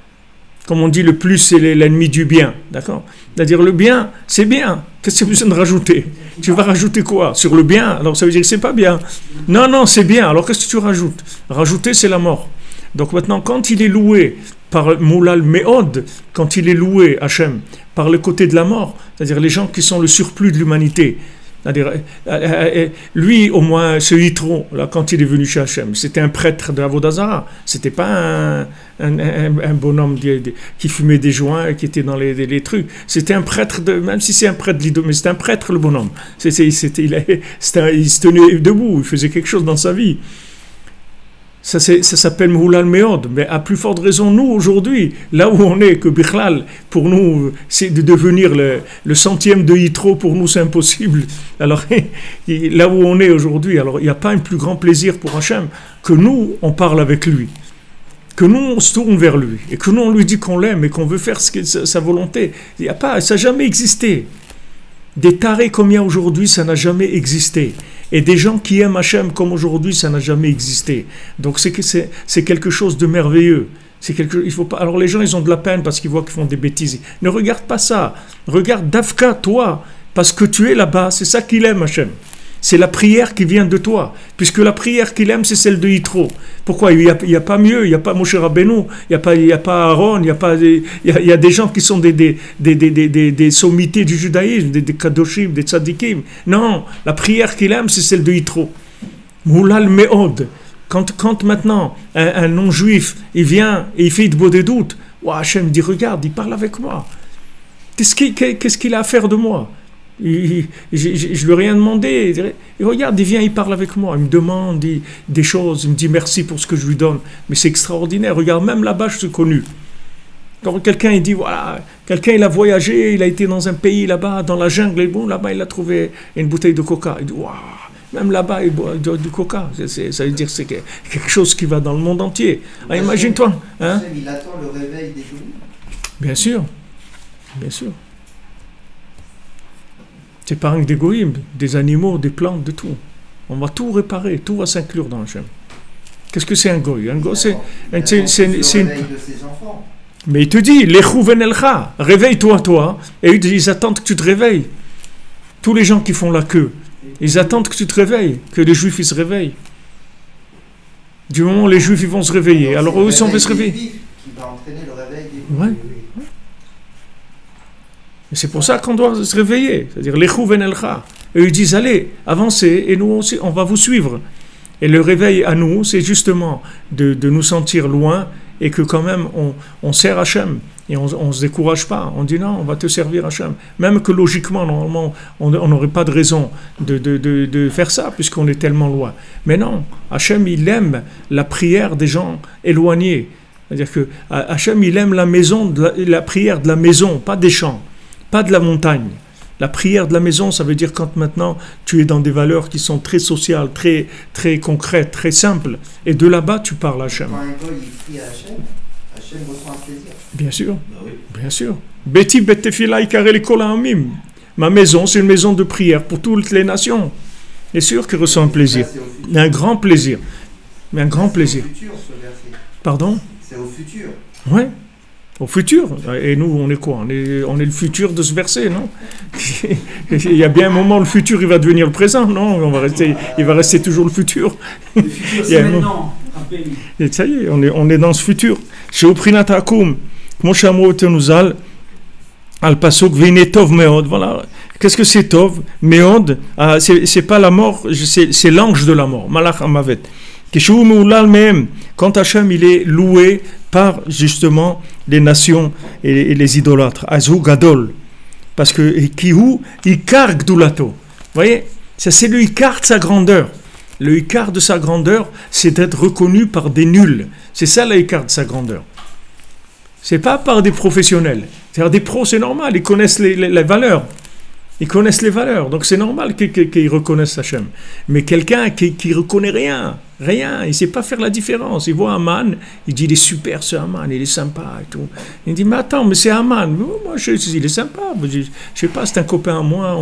Comme on dit, le plus, c'est l'ennemi du bien. D'accord? C'est-à-dire, le bien, c'est bien. Qu'est-ce que tu as besoin de rajouter? Tu vas rajouter quoi? Sur le bien? Alors, ça veut dire que c'est pas bien. Non, c'est bien. Alors, qu'est-ce que tu rajoutes? Rajouter, c'est la mort. Donc, maintenant, quand il est loué par Moulal Meod, quand il est loué, Hachem, par le côté de la mort, c'est-à-dire les gens qui sont le surplus de l'humanité, C'est-à-dire, lui, au moins, ce Yitro, là, quand il est venu chez Hachem, c'était un prêtre de Avodazara. C'était pas un bonhomme qui fumait des joints et qui était dans les trucs. C'était un prêtre, même si c'est un prêtre de l'Ido, mais c'était un prêtre, le bonhomme. Il se tenait debout, il faisait quelque chose dans sa vie. Ça s'appelle Moulal Meod, mais à plus forte raison, nous, aujourd'hui, là où on est, que Bichlal, pour nous, c'est de devenir le centième de Yitro, pour nous, c'est impossible. Alors, là où on est aujourd'hui, alors, il n'y a pas un plus grand plaisir pour Hachem que nous, on parle avec lui, que nous, on se tourne vers lui, et que nous, on lui dit qu'on l'aime et qu'on veut faire sa volonté. Il y a pas, ça n'a jamais existé. Des tarés comme il y a aujourd'hui, ça n'a jamais existé. Et des gens qui aiment Hachem comme aujourd'hui, ça n'a jamais existé. Donc c'est quelque chose de merveilleux. Il faut pas. Alors les gens, ils ont de la peine parce qu'ils voient qu'ils font des bêtises. Ne regarde pas ça. Regarde Dafka, toi, parce que tu es là-bas. C'est ça qu'il aime, Hachem. C'est la prière qui vient de toi. Puisque la prière qu'il aime, c'est celle de Yitro. Pourquoi ? Il n'y a pas mieux. Il n'y a pas Moshe Rabbeinu. Il n'y a pas Aaron. Il y a des gens qui sont des sommités du judaïsme, des kadoshim, des tzadikim. Non, la prière qu'il aime, c'est celle de Yitro. Moulal Meod. Quand maintenant un non-juif, il vient et il fait de beaux des doutes, Hachem dit, regarde, il parle avec moi. Qu'est-ce qu'il a à faire de moi ? Je lui ai rien demandé. Et regarde, il vient, il parle avec moi, il me demande des choses, il me dit merci pour ce que je lui donne. Mais c'est extraordinaire. Regarde, même là-bas, je suis connu. Quand quelqu'un il dit voilà, quelqu'un il a voyagé, il a été dans un pays là-bas, dans la jungle, et bon, là-bas il a trouvé une bouteille de coca. Il dit waouh, même là-bas il boit du coca. Ça veut dire que c'est quelque chose qui va dans le monde entier. Ah, imagine-toi. Hein? Il attend le réveil des jours. Bien sûr, bien sûr. C'est pas rien que des goïms, des animaux, des plantes, de tout. On va tout réparer, tout va s'inclure dans Hachem. Qu'est-ce que c'est un goï ? Un goï, c'est une... de ses enfants. Mais il te dit, Lechou venelcha, réveille-toi, toi. Et ils attendent que tu te réveilles. Tous les gens qui font la queue, ils attendent que tu te réveilles, que les Juifs ils se réveillent. Du moment où les Juifs ils vont se réveiller, alors eux ils vont se réveiller. Qui va entraîner le réveil des ouais. Et c'est pour ça qu'on doit se réveiller. C'est-à-dire, Lechou venelcha. Et ils disent, allez, avancez, et nous aussi, on va vous suivre. Et le réveil à nous, c'est justement de nous sentir loin, et que quand même, on sert Hachem. Et on ne se décourage pas. On dit, non, on va te servir Hachem. Même que logiquement, normalement, on n'aurait pas de raison de faire ça, puisqu'on est tellement loin. Mais non, Hachem, il aime la prière des gens éloignés. C'est-à-dire que Hachem, il aime la prière de la maison, pas des champs. Pas de la montagne. La prière de la maison, ça veut dire quand maintenant tu es dans des valeurs qui sont très sociales, très, très concrètes, très simples. Et de là-bas, tu parles à Hachem. Quand un goy il prie à Hachem, Hachem ressent un plaisir. Bien sûr, bien sûr. Beti betefila ikareli kol ha'amim. Ma maison, c'est une maison de prière pour toutes les nations. C'est sûr qu'il ressent un plaisir. Un grand plaisir. Mais un grand plaisir. C'est au futur, ce verset. Pardon ? C'est au futur. Oui. Au futur. Et nous, on est quoi ? On est le futur de ce verset, non ? Il y a bien un moment, le futur, il va devenir le présent, non ? Il va rester toujours le futur. Le futur, c'est maintenant. Et ça y est, on est dans ce futur. Chez Oprinat Hakum, Moshe Amro Tenuzal, Al Pasuk, Vine Tov Meod. Voilà. Qu'est-ce que c'est Tov ? Meod, c'est pas la mort, c'est l'ange de la mort, Malach Amavet. Quand Hachem il est loué par justement les nations et les idolâtres, Azou Gadol, parce que Kihu Ikar Gdulato, vous voyez, c'est le Ikar de sa grandeur. Le Ikar de sa grandeur, c'est d'être reconnu par des nuls. C'est ça le Ikar de sa grandeur. C'est pas par des professionnels. C'est-à-dire des pros, c'est normal, ils connaissent les valeurs. Ils connaissent les valeurs, donc c'est normal qu'ils reconnaissent Hachem. Mais quelqu'un qui reconnaît rien, il ne sait pas faire la différence. Il voit Aman, il dit il est super ce Aman, il est sympa et tout. Il dit mais attends, mais c'est Aman, moi il est sympa. Je sais pas, c'est un copain à moi,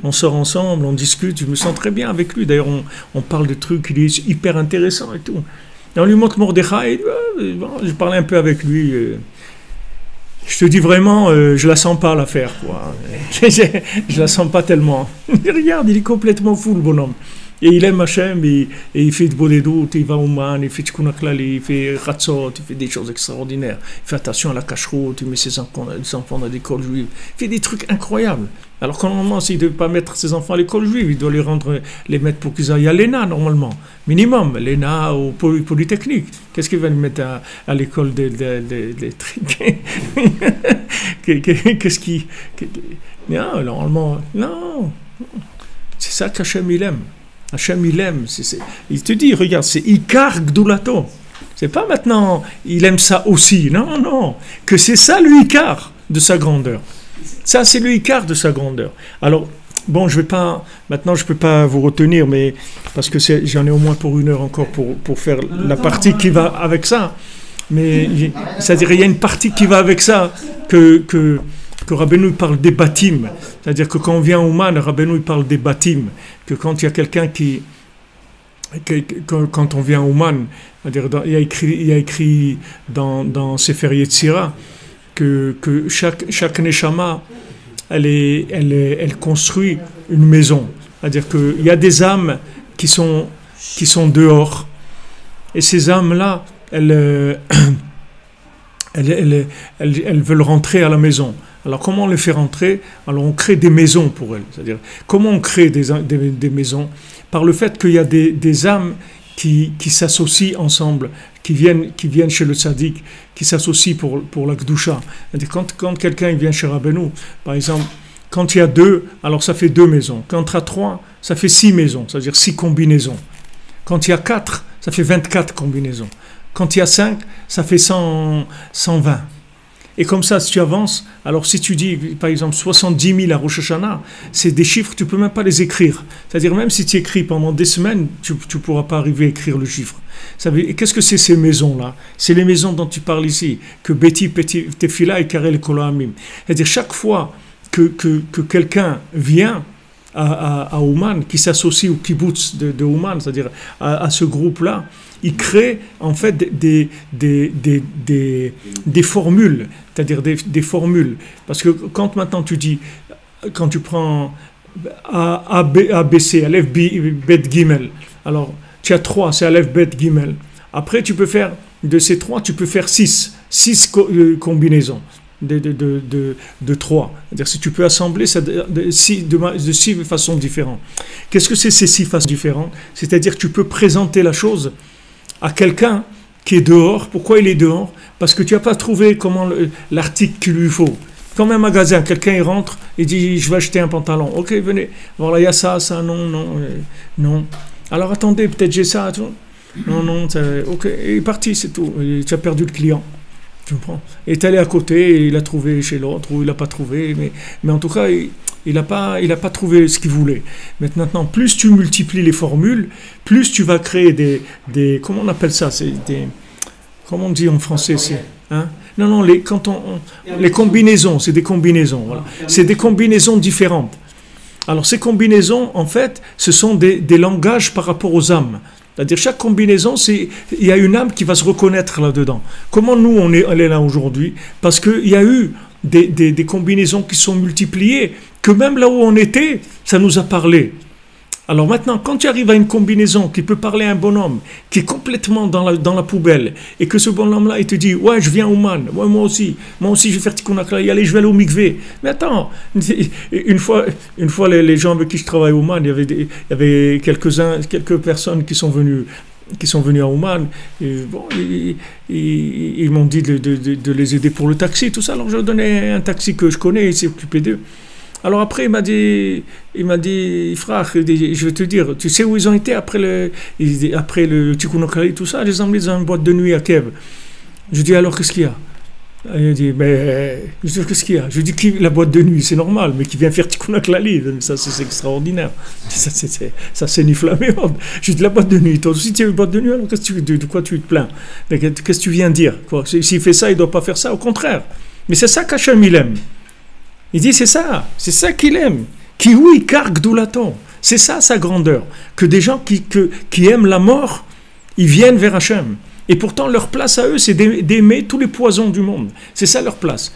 on sort ensemble, on discute, je me sens très bien avec lui. D'ailleurs, on parle de trucs, il est hyper intéressant et tout. Et on lui montre Mordechai, je parlais un peu avec lui. Je te dis vraiment, je la sens pas l'affaire, quoi. Je la sens pas tellement. Regarde, il est complètement fou, le bonhomme. Et il aime Hachem, et il fait de beaux doutes, il va au man, il fait Tikkun Klali, il fait Chatzot, il fait des choses extraordinaires. Il fait attention à la cacheroute, il met ses enfants dans l'école juive. Il fait des trucs incroyables. Alors que normalement, s'il ne devait pas mettre ses enfants à l'école juive, il doit les mettre pour qu'ils aillent à l'ENA, normalement. Minimum, l'ENA ou Polytechnique. Qu'est-ce qu'il va les mettre à l'école des trucs? Qu'est-ce qui... Non, normalement, non. C'est ça qu'Hachem, il aime. Hachem, il aime. Il te dit, regarde, c'est Ikar Gdoulato. C'est pas maintenant, il aime ça aussi. Non, non. Que c'est ça le Ikar de sa grandeur. Ça, c'est le Ikar de sa grandeur. Alors, bon, maintenant, je ne peux pas vous retenir, mais parce que j'en ai au moins pour 1 heure encore pour faire la partie qui va avec ça. Mais, c'est-à-dire, il y a une partie qui va avec ça, que Rabbeinu parle des bâtim. C'est-à-dire que quand on vient au Man, Rabbeinu parle des bâtim. Que quand il y a quelqu'un quand on vient au Man, c'est-à-dire, il y a écrit dans Sefer Yetzira, que chaque neshama, elle construit une maison. C'est-à-dire qu'il y a des âmes qui sont dehors. Et ces âmes-là, elles veulent rentrer à la maison. Alors comment on les fait rentrer? Alors on crée des maisons pour elles. C'est-à-dire, comment on crée des maisons? Par le fait qu'il y a des âmes qui s'associent ensemble, qui viennent chez le tzaddik, qui s'associent pour la Kedusha. Quand quelqu'un vient chez Rabbeinu, par exemple, quand il y a 2, alors ça fait 2 maisons. Quand il y a 3, ça fait 6 maisons, c'est-à-dire 6 combinaisons. Quand il y a 4, ça fait 24 combinaisons. Quand il y a 5, ça fait 120. Et comme ça, si tu avances, alors si tu dis, par exemple, 70 000 à Rosh Hashanah, c'est des chiffres, tu ne peux même pas les écrire. C'est-à-dire, même si tu écris pendant des semaines, tu ne pourras pas arriver à écrire le chiffre. Et qu'est-ce que c'est ces maisons-là? C'est les maisons dont tu parles ici, que Beti, Tefila et Karel Koloamim. C'est-à-dire, chaque fois que quelqu'un vient à Ouman, qui s'associe au kibbutz de Ouman, c'est-à-dire à ce groupe-là, il crée en fait des formules, c'est-à-dire des formules. Parce que quand maintenant tu dis, quand tu prends ABC, Aleph, Bet, Gimel, alors tu as 3, c'est Aleph, Bet, Gimel. Après tu peux faire, de ces 3, tu peux faire 6 combinaisons de 3. C'est-à-dire si tu peux assembler ça de 6 façons différentes. Qu'est-ce que c'est ces 6 façons différentes? C'est-à-dire que tu peux présenter la chose à quelqu'un qui est dehors. Pourquoi il est dehors? Parce que tu n'as pas trouvé l'article qu'il lui faut. Comme un magasin, quelqu'un il rentre, il dit je vais acheter un pantalon. Ok, venez. Voilà, il y a ça, non. Alors attendez, peut-être j'ai ça. Non, ok, il est parti, c'est tout. Tu as perdu le client. Tu comprends? Il est allé à côté, et il a trouvé chez l'autre, ou il n'a pas trouvé. Mais en tout cas, il n'a pas trouvé ce qu'il voulait. Maintenant, plus tu multiplies les formules, plus tu vas créer des comment on appelle ça? Comment on dit en français? Non, les combinaisons, c'est des combinaisons. Voilà. C'est des combinaisons différentes. Alors, ces combinaisons, en fait, ce sont des langages par rapport aux âmes. C'est-à-dire, chaque combinaison, il y a une âme qui va se reconnaître là-dedans. Comment nous, on est là aujourd'hui? Parce qu'il y a eu des combinaisons qui sont multipliées, que même là où on était, ça nous a parlé. Alors maintenant, quand tu arrives à une combinaison qui peut parler à un bonhomme, qui est complètement dans la poubelle, et que ce bonhomme-là, il te dit, ouais, je viens au Man, ouais, moi aussi, je vais faire Tikkun HaKlal, allez, je vais aller au mikvé. Mais attends, une fois les gens avec qui je travaille au Man, il y avait quelques personnes qui sont venues à Ouman, ils m'ont dit de les aider pour le taxi, tout ça. Alors je leur donnais un taxi que je connais, il s'est occupé d'eux. Alors après, il m'a dit, frère, je vais te dire, tu sais où ils ont été après le Tikkun HaKlal, tout ça, je les ai emmenés dans une boîte de nuit à Kiev. Je dis, alors qu'est-ce qu'il y a? Il dit, qu'est-ce qu'il y a? Je dis, la boîte de nuit, c'est normal, mais qui vient faire Tikkun HaKlal, ça c'est extraordinaire. Ça c'est niflamé. Je dis, la boîte de nuit, toi aussi tu as une boîte de nuit, alors de quoi tu te plains? Qu'est-ce que tu viens dire? S'il fait ça, il ne doit pas faire ça, au contraire. Mais c'est ça qu'Hachem il aime. Il dit, c'est ça qu'il aime. Qui oui, car gdoulaton. C'est ça sa grandeur. Que des gens qui aiment la mort, ils viennent vers Hachem. Et pourtant, leur place à eux, c'est d'aimer tous les poisons du monde. C'est ça leur place.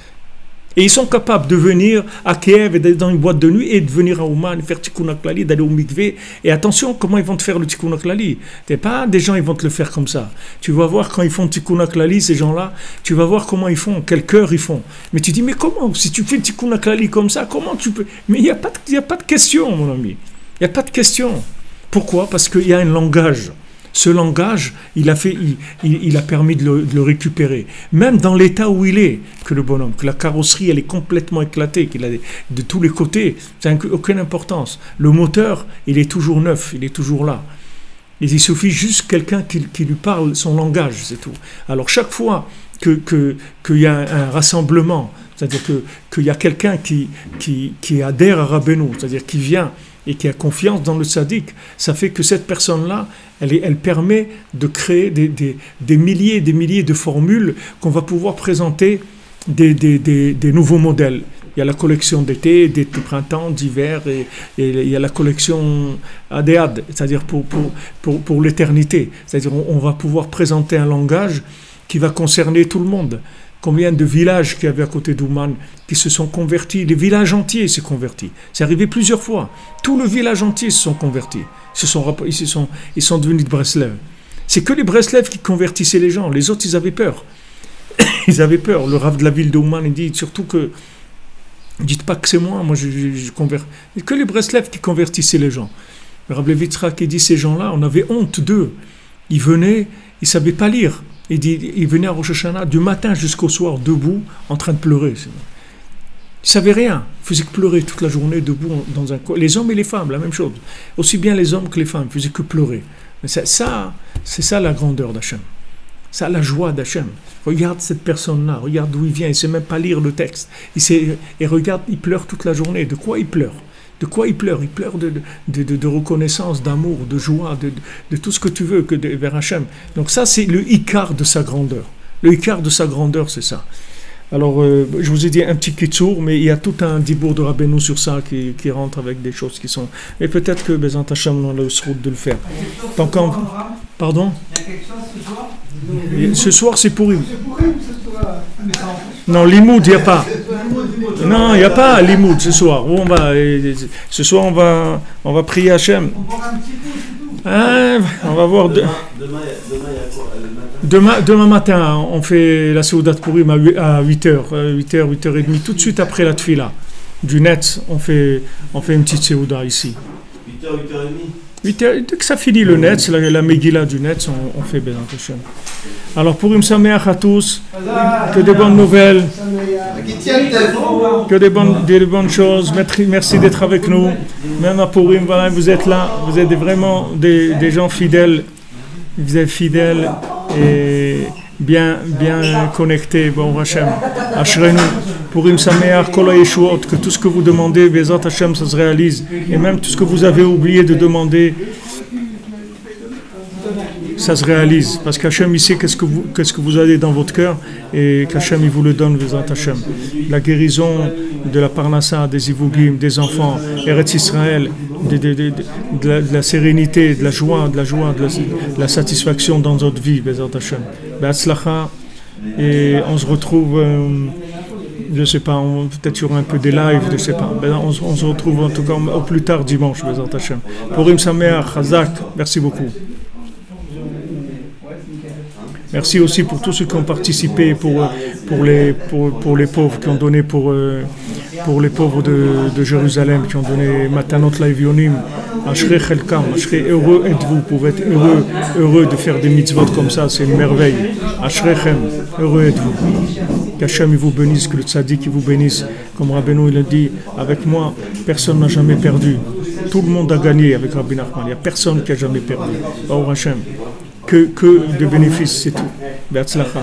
Et ils sont capables de venir à Kiev et d'aller dans une boîte de nuit et de venir à Ouman, faire Tikkun HaKlali, d'aller au mikvé. Et attention, comment ils vont te faire le Tikkun HaKlali. T'es pas des gens, ils vont te le faire comme ça. Tu vas voir quand ils font Tikkun HaKlali, ces gens-là, tu vas voir comment ils font, quel cœur ils font. Mais tu dis, mais comment? Si tu fais Tikkun HaKlali comme ça, comment tu peux? Mais il n'y a pas de question, mon ami. Il n'y a pas de question. Pourquoi? Parce qu'il y a un langage. Ce langage, il a permis de le récupérer. Même dans l'état où il est, que le bonhomme, que la carrosserie, elle est complètement éclatée, qu'il a de tous les côtés, ça n'a aucune importance. Le moteur, il est toujours neuf, il est toujours là. Il suffit juste quelqu'un qui lui parle son langage, c'est tout. Alors chaque fois qu'il y a un rassemblement, c'est-à-dire qu'il y a quelqu'un qui adhère à Rabbeinu, c'est-à-dire qui vient et qui a confiance dans le tzaddik, ça fait que cette personne-là, elle permet de créer des milliers et des milliers de formules qu'on va pouvoir présenter des nouveaux modèles. Il y a la collection d'été, de printemps, d'hiver, et il y a la collection Adéad, c'est-à-dire pour l'éternité. C'est-à-dire on va pouvoir présenter un langage qui va concerner tout le monde. Combien de villages qu'il y avait à côté d'Ouman qui se sont convertis, les villages entiers s'est convertis. C'est arrivé plusieurs fois. Tout le village entier se sont convertis. Ils sont devenus de Breslev. C'est que les Breslev qui convertissaient les gens. Les autres, ils avaient peur. Ils avaient peur. Le Rav de la ville d'Ouman, il dit surtout que dites pas que c'est moi je convertis. Que les Breslev qui convertissaient les gens. Le Rav Levitra qui dit ces gens-là, on avait honte d'eux. Ils venaient, ils ne savaient pas lire. Il venait à Rosh Hashanah du matin jusqu'au soir, debout, en train de pleurer. Il ne savait rien. Il faisait que pleurer toute la journée, debout dans un coin. Les hommes et les femmes, la même chose. Aussi bien les hommes que les femmes, ils faisaient que pleurer. Mais c'est ça la grandeur d'Hachem. Ça, la joie d'Hachem. Regarde cette personne-là, regarde d'où il vient. Il ne sait même pas lire le texte. Et regarde, il pleure toute la journée. De quoi il pleure? De quoi il pleure? Il pleure de reconnaissance, d'amour, de joie, de tout ce que tu veux vers Hachem. Donc ça, c'est le ikar de sa grandeur. Le ikar de sa grandeur, c'est ça. Alors, je vous ai dit un petit kitsour, mais il y a tout un dibour de Rabbeinu sur ça qui rentre avec des choses qui sont... Et peut-être que Bezant Hachem, on a le srout de le faire. Donc, pardon? Il y a quelque chose ce soir? Ce soir, c'est Pourim. C'est Pourim ce soir. Non, Limoud, il n'y a pas. Non, il n'y a pas Limoud ce soir. Ce soir, on va prier Hachem. On prend un petit coup, c'est tout. On va voir. Demain, il y a quoi le matin? Demain matin, on fait la Seudat Pourim à 8h, 8h30, tout de suite après la Tfila. Du net, on fait une petite Seuda ici. 8h, 8h30? Dès que ça finit le net, la Megillah du net, on fait Bezant Hachem. Alors Pourim Sameach à tous, que des bonnes nouvelles, que des bonnes choses. Merci d'être avec nous. Même à Pourim, voilà, vous êtes là, vous êtes vraiment des gens fidèles. Vous êtes fidèles et bien connectés. Bon Hachem, Ashrenu, Pourim Sameach, Kol HaYeshuot, que tout ce que vous demandez, Bezat Hachem, ça se réalise. Et même tout ce que vous avez oublié de demander, ça se réalise. Parce qu'Hachem, il sait qu'est-ce que vous avez dans votre cœur et qu'Hachem, il vous le donne, Bezat Hachem. La guérison de la parnassa, des ivugim, des enfants, Eretz Israël, de la sérénité, de la joie, de la satisfaction dans notre vie, Bezat Hachem. Be'atzlacha, et on se retrouve, je ne sais pas, peut-être il y aura un peu des lives, je ne sais pas. On se retrouve en tout cas au plus tard dimanche, Bezat Hachem. Pourim Sameach, Chazak, merci beaucoup. Merci aussi pour tous ceux qui ont participé, pour les pauvres, qui ont donné pour les pauvres de Jérusalem, qui ont donné Matanot Laivionim. Ashrei Chelkam, Ashrei, heureux êtes-vous pour être heureux de faire des mitzvot comme ça, c'est une merveille. Ashrechem, heureux êtes-vous. Qu'Hachem il vous bénisse, que le tzaddik il vous bénisse. Comme Rabbeinu il a dit, avec moi, personne n'a jamais perdu. Tout le monde a gagné avec Rabbi Nachman. Il n'y a personne qui a jamais perdu. Baruch Hashem. Que de bénéfices, c'est tout. Be'atzlacha.